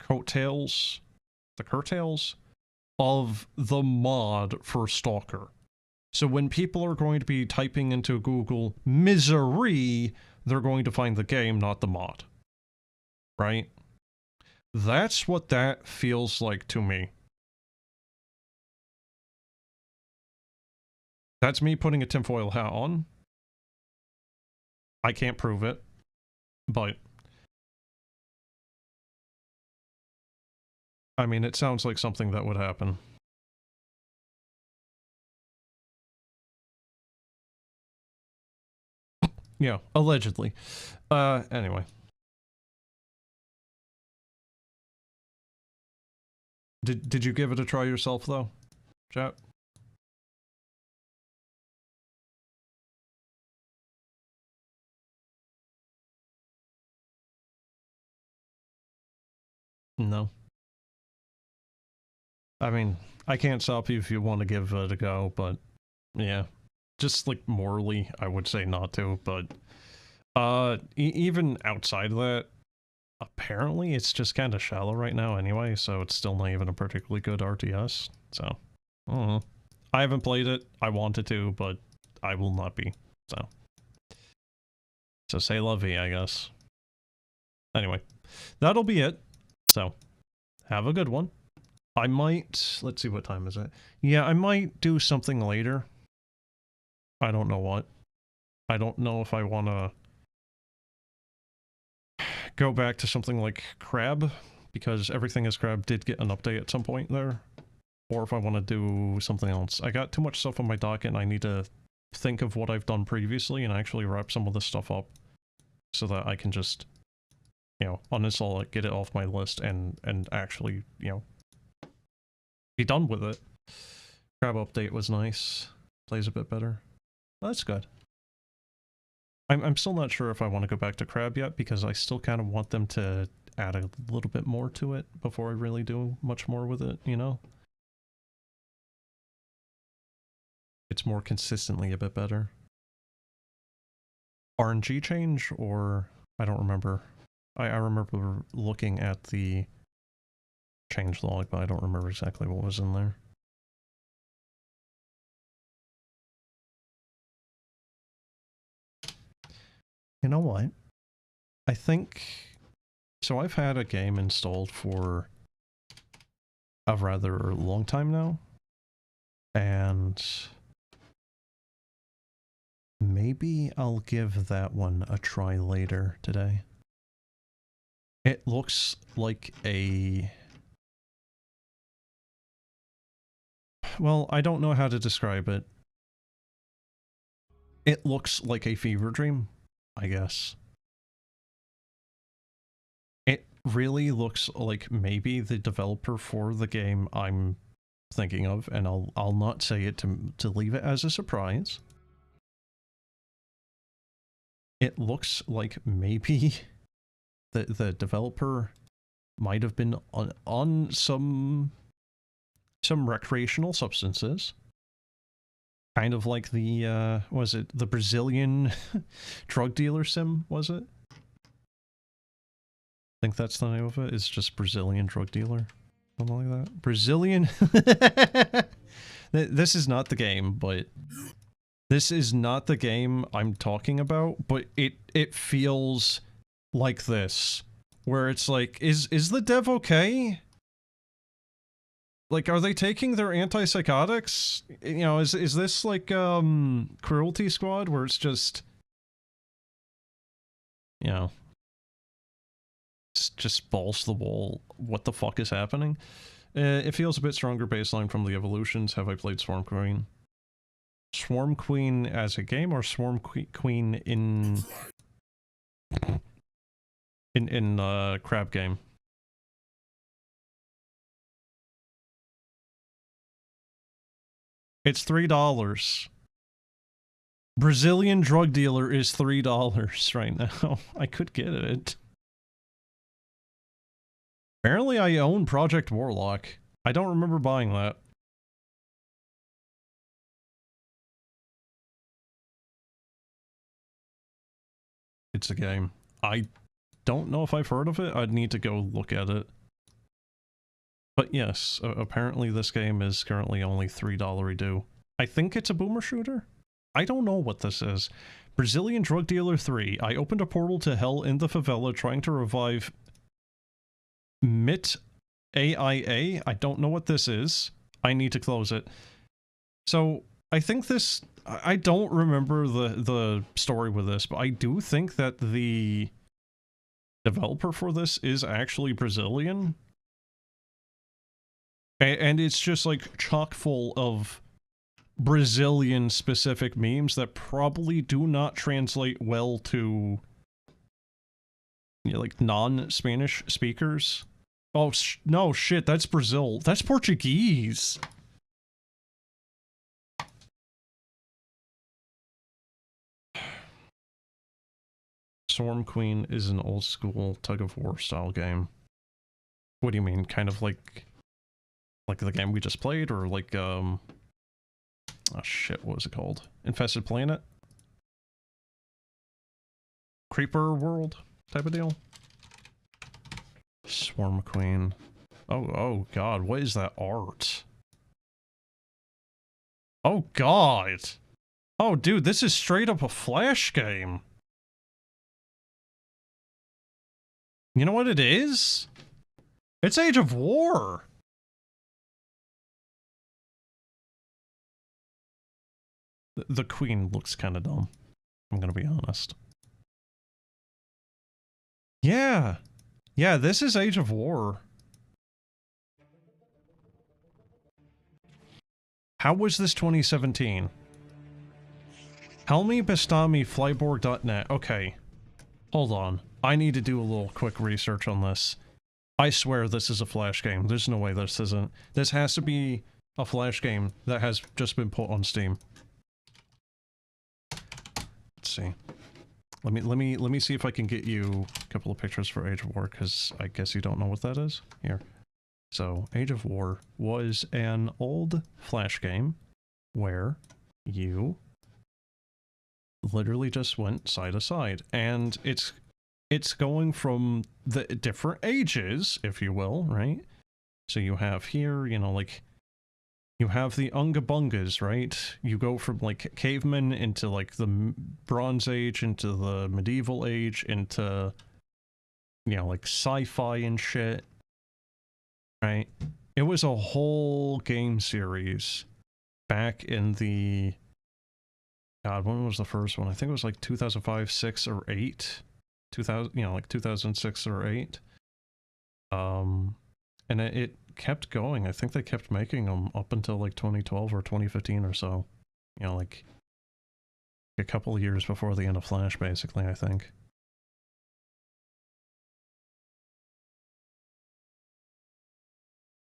curtails of the mod for Stalker. So when people are going to be typing into Google Misery, they're going to find the game, not the mod. Right? That's what that feels like to me. That's me putting a tinfoil hat on. I can't prove it, but I mean, it sounds like something that would happen. Yeah, allegedly. Anyway. Did you give it a try yourself, though, chat? No. I mean, I can't stop you if you want to give it a go, but yeah. Just, like, morally, I would say not to, but even outside of that, apparently it's just kind of shallow right now anyway, so it's still not even a particularly good RTS, so, I don't know. I haven't played it, I wanted to, but I will not be, so. So say la vie, I guess. Anyway, that'll be it. So, have a good one. I might... Let's see, what time is it? Yeah, I might do something later. I don't know what. I don't know if I want to go back to something like Crab, because Everything is Crab did get an update at some point there. Or if I want to do something else. I got too much stuff on my docket and I need to think of what I've done previously and actually wrap some of this stuff up so that I can just, you know, uninstall it, get it off my list, and actually, you know, be done with it. Crab update was nice. Plays a bit better. That's good. I'm still not sure if I want to go back to Crab yet, because I still kind of want them to add a little bit more to it before I really do much more with it, you know? It's more consistently a bit better. RNG change, or... I don't remember. I remember looking at the change log, but I don't remember exactly what was in there. You know what? I think... So I've had a game installed for a rather long time now, and maybe I'll give that one a try later today. It looks like a... Well, I don't know how to describe it. It looks like a fever dream, I guess. It really looks like maybe the developer for the game I'm thinking of, and I'll not say it to leave it as a surprise. It looks like maybe the developer might have been on some recreational substances. Kind of like the, was it the Brazilian drug dealer sim, was it? I think that's the name of it, it's just Brazilian drug dealer. Something like that. Brazilian... This is not the game, but... This is not the game I'm talking about, but it feels like this. Where it's like, is the dev okay? Like, are they taking their antipsychotics? You know, is this like, Cruelty Squad, where it's just... You know... It's just balls to the wall. What the fuck is happening? It feels a bit stronger baseline from the evolutions. Have I played Swarm Queen? Swarm Queen as a game, or Swarm Queen in Crab game? It's $3. Brazilian drug dealer is $3 right now. I could get it. Apparently I own Project Warlock. I don't remember buying that. It's a game. I don't know if I've heard of it. I'd need to go look at it. But yes, apparently this game is currently only $3 due. I think it's a boomer shooter? I don't know what this is. Brazilian Drug Dealer 3. I opened a portal to hell in the favela trying to revive MIT AIA. I don't know what this is. I need to close it. So, I think this... I don't remember the story with this, but I do think that the developer for this is actually Brazilian. And it's just like chock full of Brazilian specific memes that probably do not translate well to, you know, like non-Spanish speakers. Oh, no, shit, that's Brazil. That's Portuguese. Swarm Queen is an old school tug-of-war style game. What do you mean? Kind of like the game we just played, or like, oh shit, what was it called? Infested Planet? Creeper World type of deal? Swarm Queen. Oh god, what is that art? Oh god! Oh dude, this is straight up a Flash game! You know what it is? It's Age of War! The queen looks kind of dumb. I'm gonna be honest. Yeah! Yeah, this is Age of War. How was this 2017? Helmi Bastami Flyborg.net. Okay. Hold on. I need to do a little quick research on this. I swear this is a Flash game. There's no way this isn't. This has to be a Flash game that has just been put on Steam. Let's see. Let me see if I can get you a couple of pictures for Age of War, because I guess you don't know what that is. Here. So, Age of War was an old Flash game where you literally just went side to side, and it's going from the different ages, if you will, right? So you have here, you know, like, you have the Unga Bungas, right? You go from, like, cavemen into, like, the Bronze Age, into the Medieval Age, into, you know, like, sci-fi and shit, right? It was a whole game series back in the... God, when was the first one? I think it was, like, 2005, 6, or 8. 2000, you know, like 2006 or 8. And it kept going. I think they kept making them up until like 2012 or 2015 or so. You know, like a couple of years before the end of Flash, basically, I think.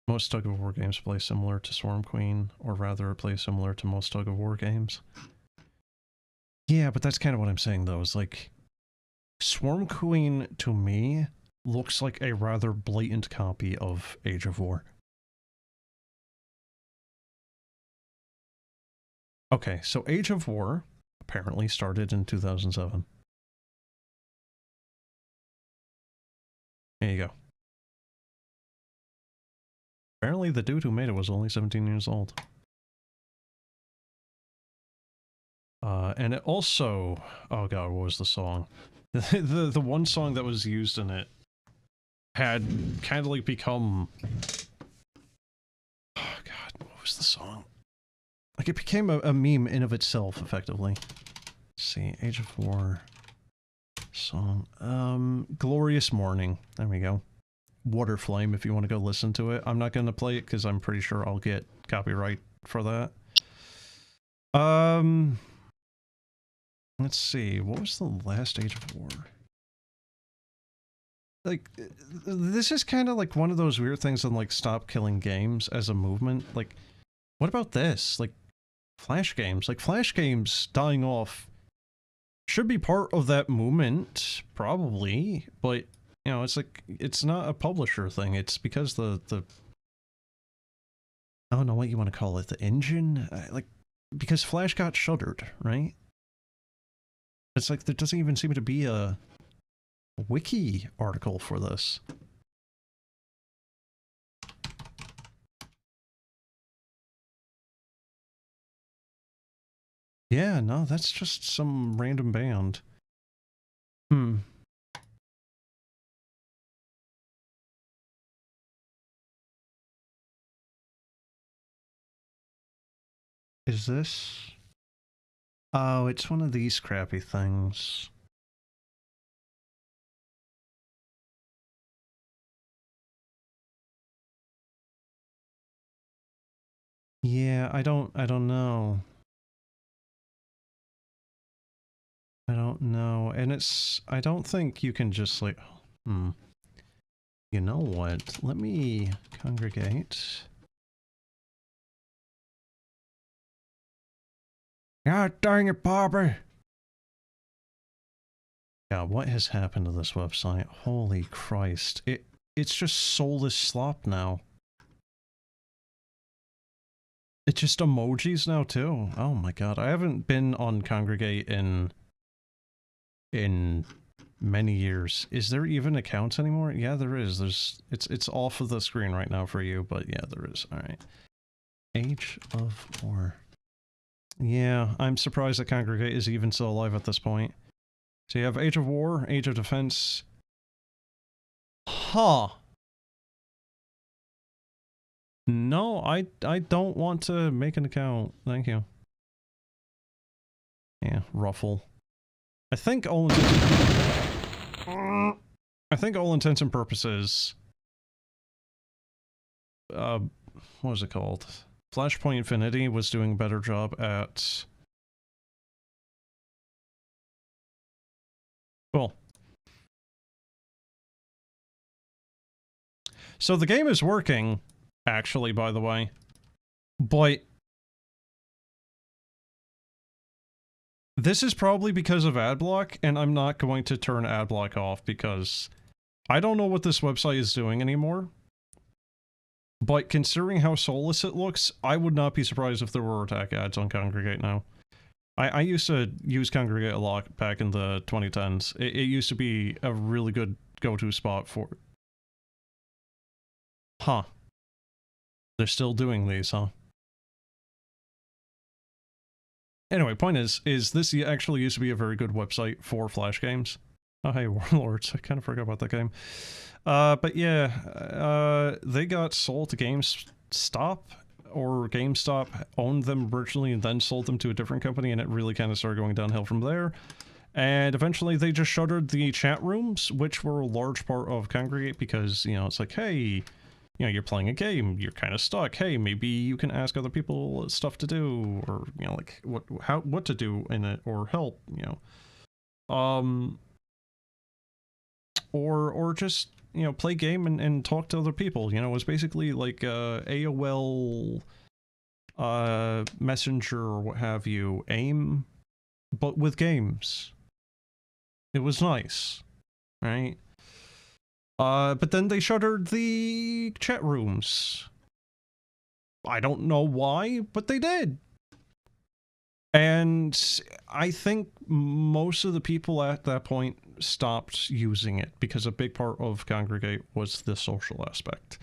Most Tug of War games play similar to Swarm Queen, or rather play similar to most Tug of War games. Yeah, but that's kind of what I'm saying though, is like, Swarm Queen, to me, looks like a rather blatant copy of Age of War. Okay, so Age of War apparently started in 2007. There you go. Apparently the dude who made it was only 17 years old. And it also... Oh god, what was the song? the one song that was used in it had kind of like become... Oh god, what was the song? Like it became a meme in of itself, effectively. Let's see, Age of War song. Glorious Morning. There we go. Water Flame, if you want to go listen to it. I'm not going to play it because I'm pretty sure I'll get copyright for that. Let's see, what was the last Age of War? Like, this is kind of like one of those weird things on, like, stop killing games as a movement. Like, what about this? Like, Flash games. Like, Flash games dying off should be part of that movement, probably, but, you know, it's like, it's not a publisher thing. It's because the I don't know what you want to call it, the engine? Like, because Flash got shuttered, right? It's like, there doesn't even seem to be a wiki article for this. Yeah, no, that's just some random band. Is this? Oh, it's one of these crappy things. Yeah, I don't know. I don't know. And it's, I don't think you can just like, you know what? Let me congregate. God dang it, Bobby! Yeah, what has happened to this website? Holy Christ. It's just soulless slop now. It's just emojis now too. Oh my god, I haven't been on Congregate in many years. Is there even accounts anymore? Yeah, there is. It's off of the screen right now for you, but yeah, there is. Alright. Age of War. Yeah, I'm surprised that Congregate is even still alive at this point. So you have Age of War, Age of Defense, Huh. No, I don't want to make an account. Thank you. Yeah, ruffle. I think all intents and purposes, what was it called? Flashpoint Infinity was doing a better job at... Cool. So the game is working, actually, by the way. But... this is probably because of adblock, and I'm not going to turn adblock off because I don't know what this website is doing anymore. But considering how soulless it looks, I would not be surprised if there were attack ads on Congregate now. I used to use Congregate a lot back in the 2010s. It used to be a really good go-to spot for... Huh. They're still doing these, huh? Anyway, point is this actually used to be a very good website for Flash games. Oh, hey, Warlords. I kind of forgot about that game. But yeah, they got sold to GameStop, or GameStop owned them originally and then sold them to a different company, and it really kind of started going downhill from there. And eventually they just shuttered the chat rooms, which were a large part of Congregate, because, you know, it's like, hey, you know, you're playing a game, you're kind of stuck. Hey, maybe you can ask other people stuff to do, or, you know, like, what to do in it, or help, you know. Or just, you know, play game and talk to other people. You know, it was basically like AOL Messenger or what have you, AIM, but with games. It was nice, right? But then they shuttered the chat rooms. I don't know why, but they did. And I think most of the people at that point stopped using it because a big part of Congregate was the social aspect.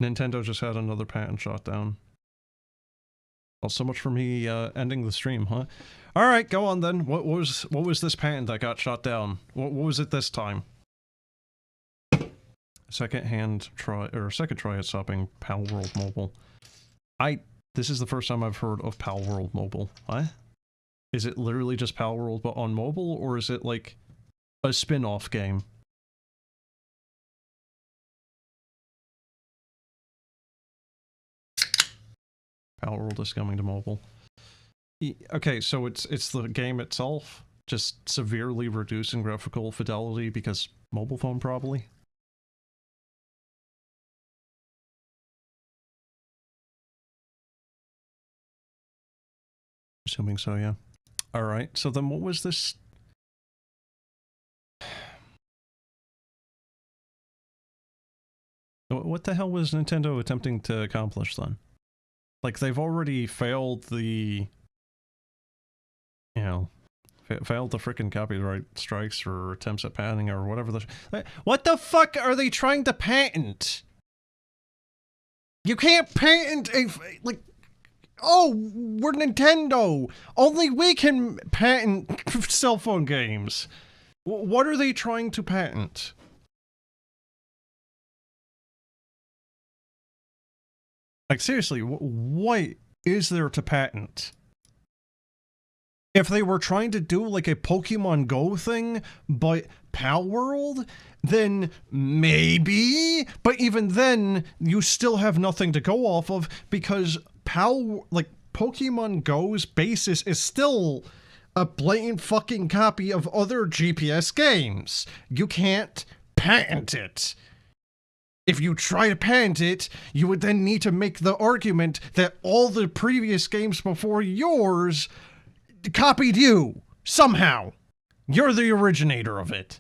Nintendo just had another patent shot down. Well, so much for me ending the stream, huh? All right, go on then. What was this patent that got shot down? What was it this time? Second try at stopping Pal World Mobile. This is the first time I've heard of Pal World Mobile. What? Is it literally just Pal World but on mobile, or is it like a spin-off game? Pal World is coming to mobile. Okay, so it's the game itself, just severely reduced in graphical fidelity because mobile phone probably? Assuming so, yeah. Alright, so then what was this? What the hell was Nintendo attempting to accomplish then? Like, they've already failed the... you know, failed the frickin' copyright strikes or attempts at patenting or whatever the... What the fuck are they trying to patent? You can't patent a... like... Oh, we're Nintendo! Only we can patent cell phone games! What are they trying to patent? Like, seriously, what is there to patent? If they were trying to do, like, a Pokemon Go thing, but Pal World, then maybe? But even then, you still have nothing to go off of, because Pokemon Go's basis is still a blatant fucking copy of other GPS games. You can't patent it. If you try to patent it, you would then need to make the argument that all the previous games before yours copied you, somehow. You're the originator of it.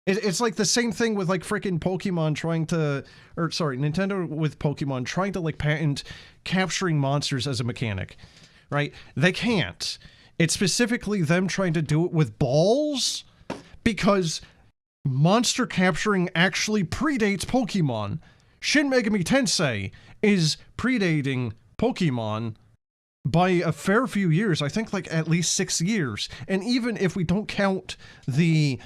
It's like the same thing with, like, freaking Pokemon trying to... or, sorry, Nintendo with Pokemon trying to, like, patent capturing monsters as a mechanic, right? They can't. It's specifically them trying to do it with balls, because monster capturing actually predates Pokemon. Shin Megami Tensei is predating Pokemon by a fair few years. I think like at least 6 years. And even if we don't count the,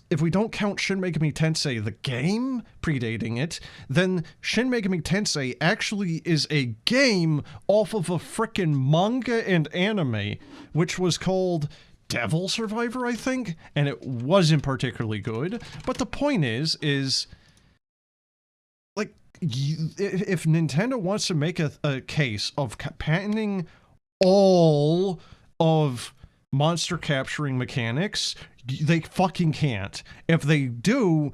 if we don't count Shin Megami Tensei, the game, predating it, then Shin Megami Tensei actually is a game off of a frickin' manga and anime, which was called Devil Survivor, I think, and it wasn't particularly good. But the point is like, if Nintendo wants to make a case of patenting all of monster capturing mechanics, they fucking can't. If they do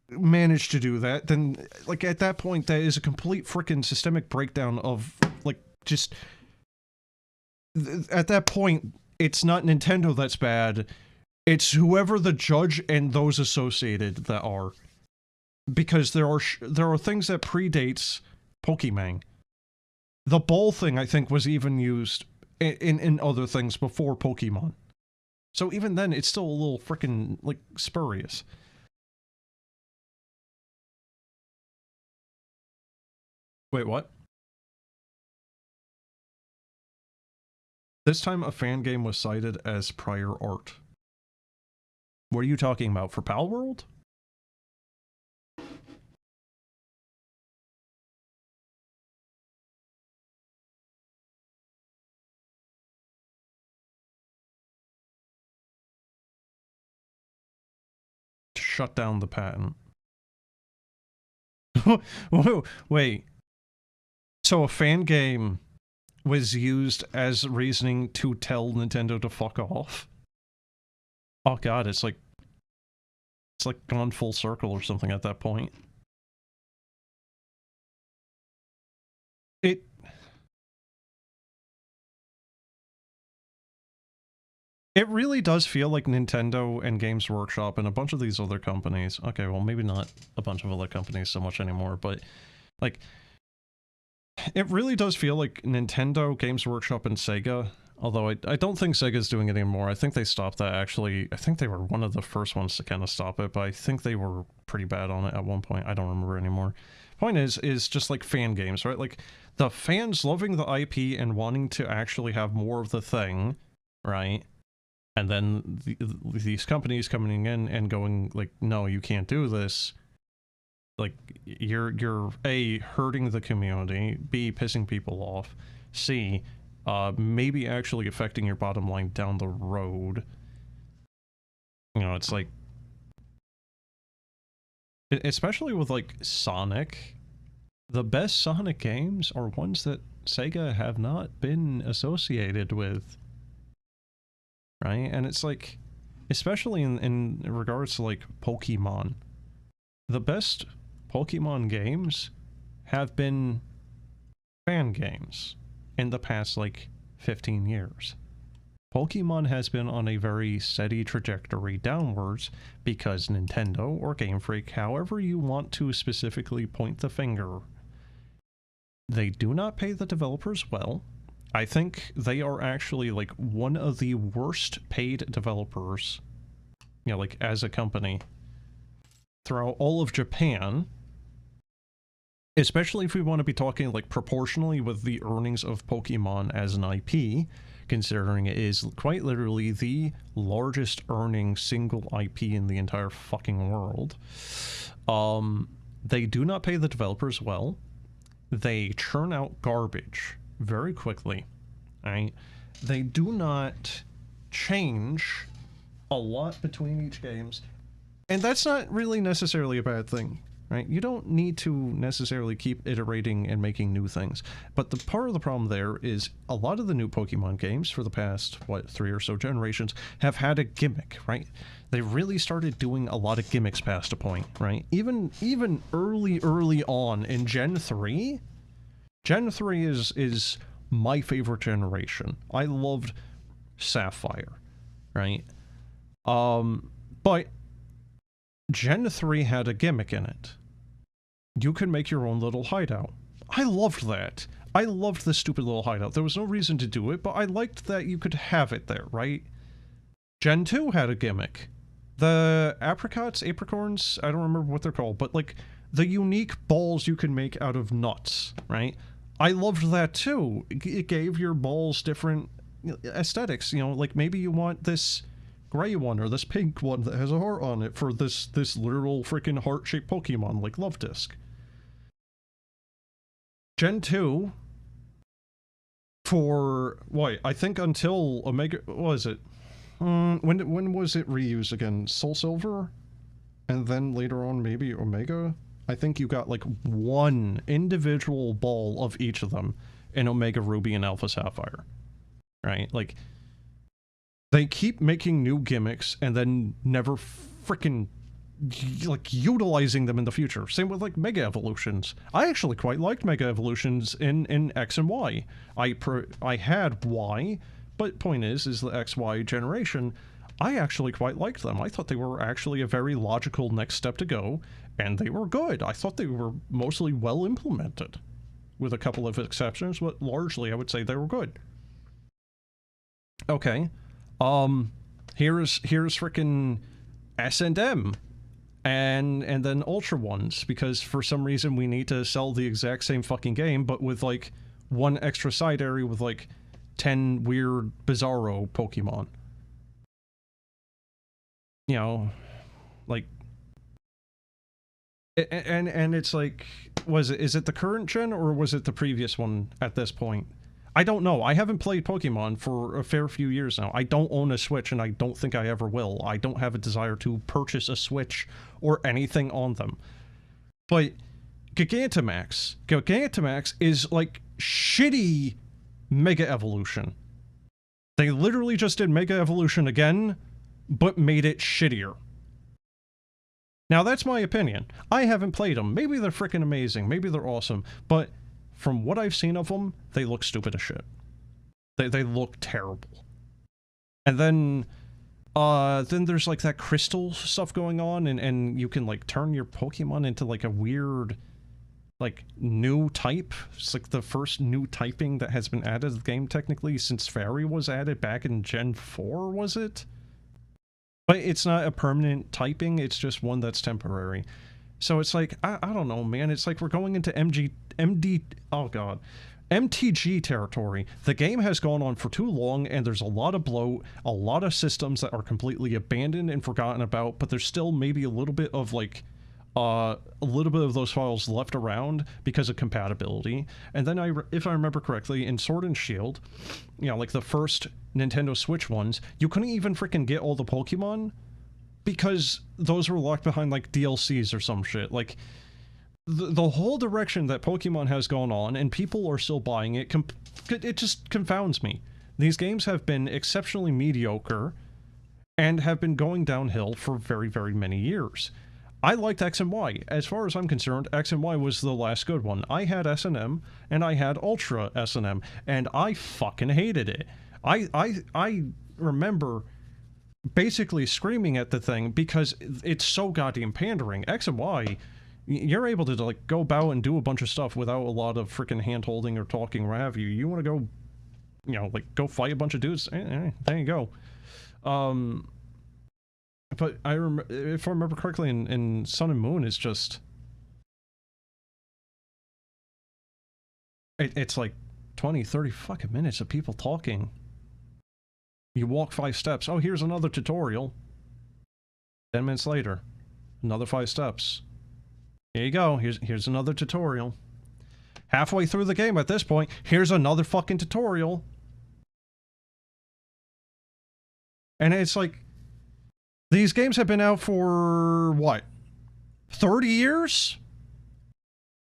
manage to do that, then, like, at that point, that is a complete frickin' systemic breakdown of, like, just... At that point, it's not Nintendo that's bad, it's whoever the judge and those associated that are. Because there are things that predates Pokemon. The ball thing, I think, was even used in other things before Pokemon. So even then, it's still a little frickin', like, spurious. Wait, what? This time a fan game was cited as prior art. What are you talking about, for Pal World? Shut down the patent. Wait. So a fan game was used as reasoning to tell Nintendo to fuck off? Oh god, it's like gone full circle or something at that point. It really does feel like Nintendo and Games Workshop and a bunch of these other companies, okay, well maybe not a bunch of other companies so much anymore, but like, it really does feel like Nintendo, Games Workshop, and Sega, although I don't think Sega's doing it anymore. I think they stopped that, actually. I think they were one of the first ones to kind of stop it, but I think they were pretty bad on it at one point. I don't remember anymore. Point is just like fan games, right? Like, the fans loving the IP and wanting to actually have more of the thing, right? And then these companies coming in and going like, no, you can't do this. Like, you're A, hurting the community, B, pissing people off, C, maybe actually affecting your bottom line down the road. You know, it's like... Especially with, like, Sonic. The best Sonic games are ones that Sega have not been associated with. Right? And it's like, especially in regards to, like, Pokemon. The best Pokemon games have been fan games in the past, like, 15 years. Pokemon has been on a very steady trajectory downwards because Nintendo or Game Freak, however you want to specifically point the finger, they do not pay the developers well. I think they are actually, like, one of the worst paid developers, you know, like, as a company throughout all of Japan, especially if we want to be talking, like, proportionally with the earnings of Pokemon as an IP, considering it is quite literally the largest earning single IP in the entire fucking world. They do not pay the developers well. They churn out garbage very quickly, right? They do not change a lot between each games, and that's not really necessarily a bad thing, right? You don't need to necessarily keep iterating and making new things, but the part of the problem there is a lot of the new Pokemon games for the past, what, 3 or so generations have had a gimmick, right? They really started doing a lot of gimmicks past a point, right? Even early on in Gen 3, Gen 3 is my favorite generation. I loved Sapphire, right? But Gen 3 had a gimmick in it. You could make your own little hideout. I loved that. I loved the stupid little hideout. There was no reason to do it, but I liked that you could have it there, right? Gen 2 had a gimmick. The apricorns, I don't remember what they're called, but like the unique balls you can make out of nuts, right? I loved that too. It gave your balls different aesthetics, you know, like maybe you want this gray one or this pink one that has a heart on it for this literal freaking heart-shaped Pokemon like Love Disc. Gen 2 for what? I think until Omega, what was it? When was it reused again? Soul Silver? And then later on maybe Omega? I think you got like one individual ball of each of them in Omega Ruby and Alpha Sapphire. Right? Like, they keep making new gimmicks and then never freaking like utilizing them in the future. Same with like Mega Evolutions. I actually quite liked Mega Evolutions in X and Y. I had Y, but point is the XY generation, I actually quite liked them. I thought they were actually a very logical next step to go, and they were good. I thought they were mostly well implemented, with a couple of exceptions, but largely I would say they were good. Okay, here's frickin' S&M, and then Ultra ones, because for some reason we need to sell the exact same fucking game, but with like one extra side area with like 10 weird Bizarro Pokemon. You know, like, and it's like, is it the current gen or was it the previous one at this point? I don't know. I haven't played Pokemon for a fair few years now. I don't own a Switch, and I don't think I ever will. I don't have a desire to purchase a Switch or anything on them. But Gigantamax is like shitty Mega Evolution. They literally just did Mega Evolution again, but made it shittier. Now that's my opinion. I haven't played them. Maybe they're freaking amazing. Maybe they're awesome. But from what I've seen of them, they look stupid as shit. They look terrible. And then there's like that crystal stuff going on, and you can like turn your Pokemon into like a weird, like, new type. It's like the first new typing that has been added to the game technically since Fairy was added back in Gen 4, was it? But it's not a permanent typing, it's just one that's temporary. So it's like, I don't know, man. It's like we're going into MTG territory. The game has gone on for too long, and there's a lot of bloat, a lot of systems that are completely abandoned and forgotten about, but there's still maybe a little bit of, like, a little bit of those files left around because of compatibility. And then if I remember correctly, in Sword and Shield, you know, like the first Nintendo Switch ones, you couldn't even freaking get all the Pokemon because those were locked behind like DLCs or some shit. Like, the whole direction that Pokemon has gone on, and people are still buying it, it just confounds me. These games have been exceptionally mediocre and have been going downhill for very, very many years. I liked X and Y. As far as I'm concerned, X and Y was the last good one. I had S&M, and I had Ultra S&M, and I fucking hated it. I remember basically screaming at the thing because it's so goddamn pandering. X and Y, you're able to like go about and do a bunch of stuff without a lot of freaking hand-holding or talking or what have you. You want to go, you know, like go fight a bunch of dudes, there you go. But if I remember correctly, in Sun and Moon, it's just... It's like 20, 30 fucking minutes of people talking. You walk 5 steps. Oh, here's another tutorial. 10 minutes later. Another 5 steps. Here you go. Here's another tutorial. Halfway through the game at this point, here's another fucking tutorial. And it's like... These games have been out for, what, 30 years?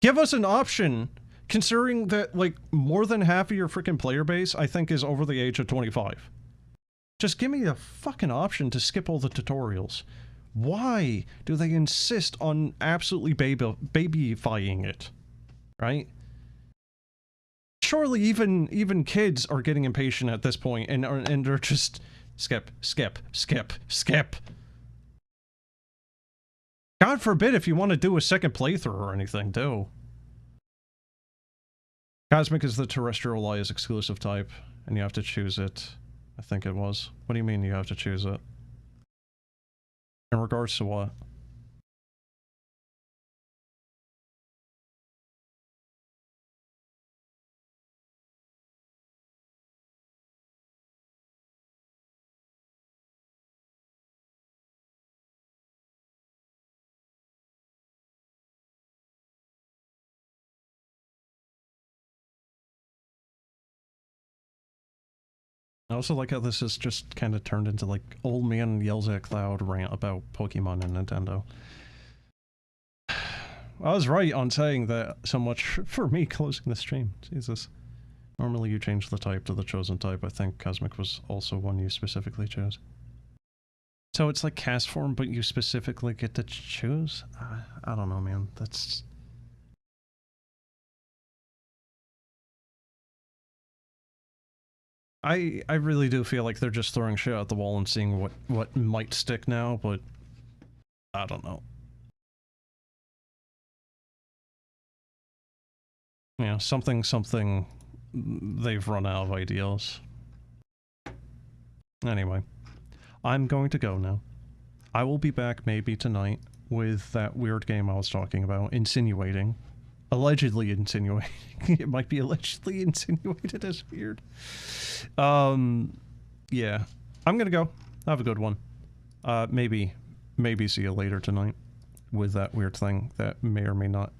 Give us an option, considering that, like, more than half of your freaking player base, I think, is over the age of 25. Just give me a fucking option to skip all the tutorials. Why do they insist on absolutely babyifying it? Right? Surely even kids are getting impatient at this point, and are just... Skip, skip, skip, skip. God forbid if you want to do a second playthrough or anything, too. Cosmic is the terrestrial lies exclusive type, and you have to choose it. I think it was. What do you mean you have to choose it? In regards to what? I also like how this is just kind of turned into like old man yells at cloud rant about Pokemon and Nintendo. I was right on saying that so much for me closing the stream. Jesus. Normally you change the type to the chosen type. I think Cosmic was also one you specifically chose. So it's like cast form, but you specifically get to choose? I don't know, man. That's... I really do feel like they're just throwing shit at the wall and seeing what might stick now, but I don't know. Yeah, something they've run out of ideas. Anyway, I'm going to go now. I will be back maybe tonight with that weird game I was talking about, insinuating. Allegedly insinuating. It might be allegedly insinuated as weird. Yeah. I'm gonna go. Have a good one. Maybe see you later tonight with that weird thing that may or may not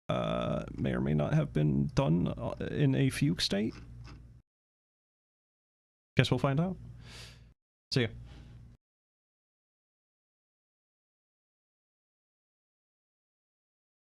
have been done in a fugue state. Guess we'll find out. See ya.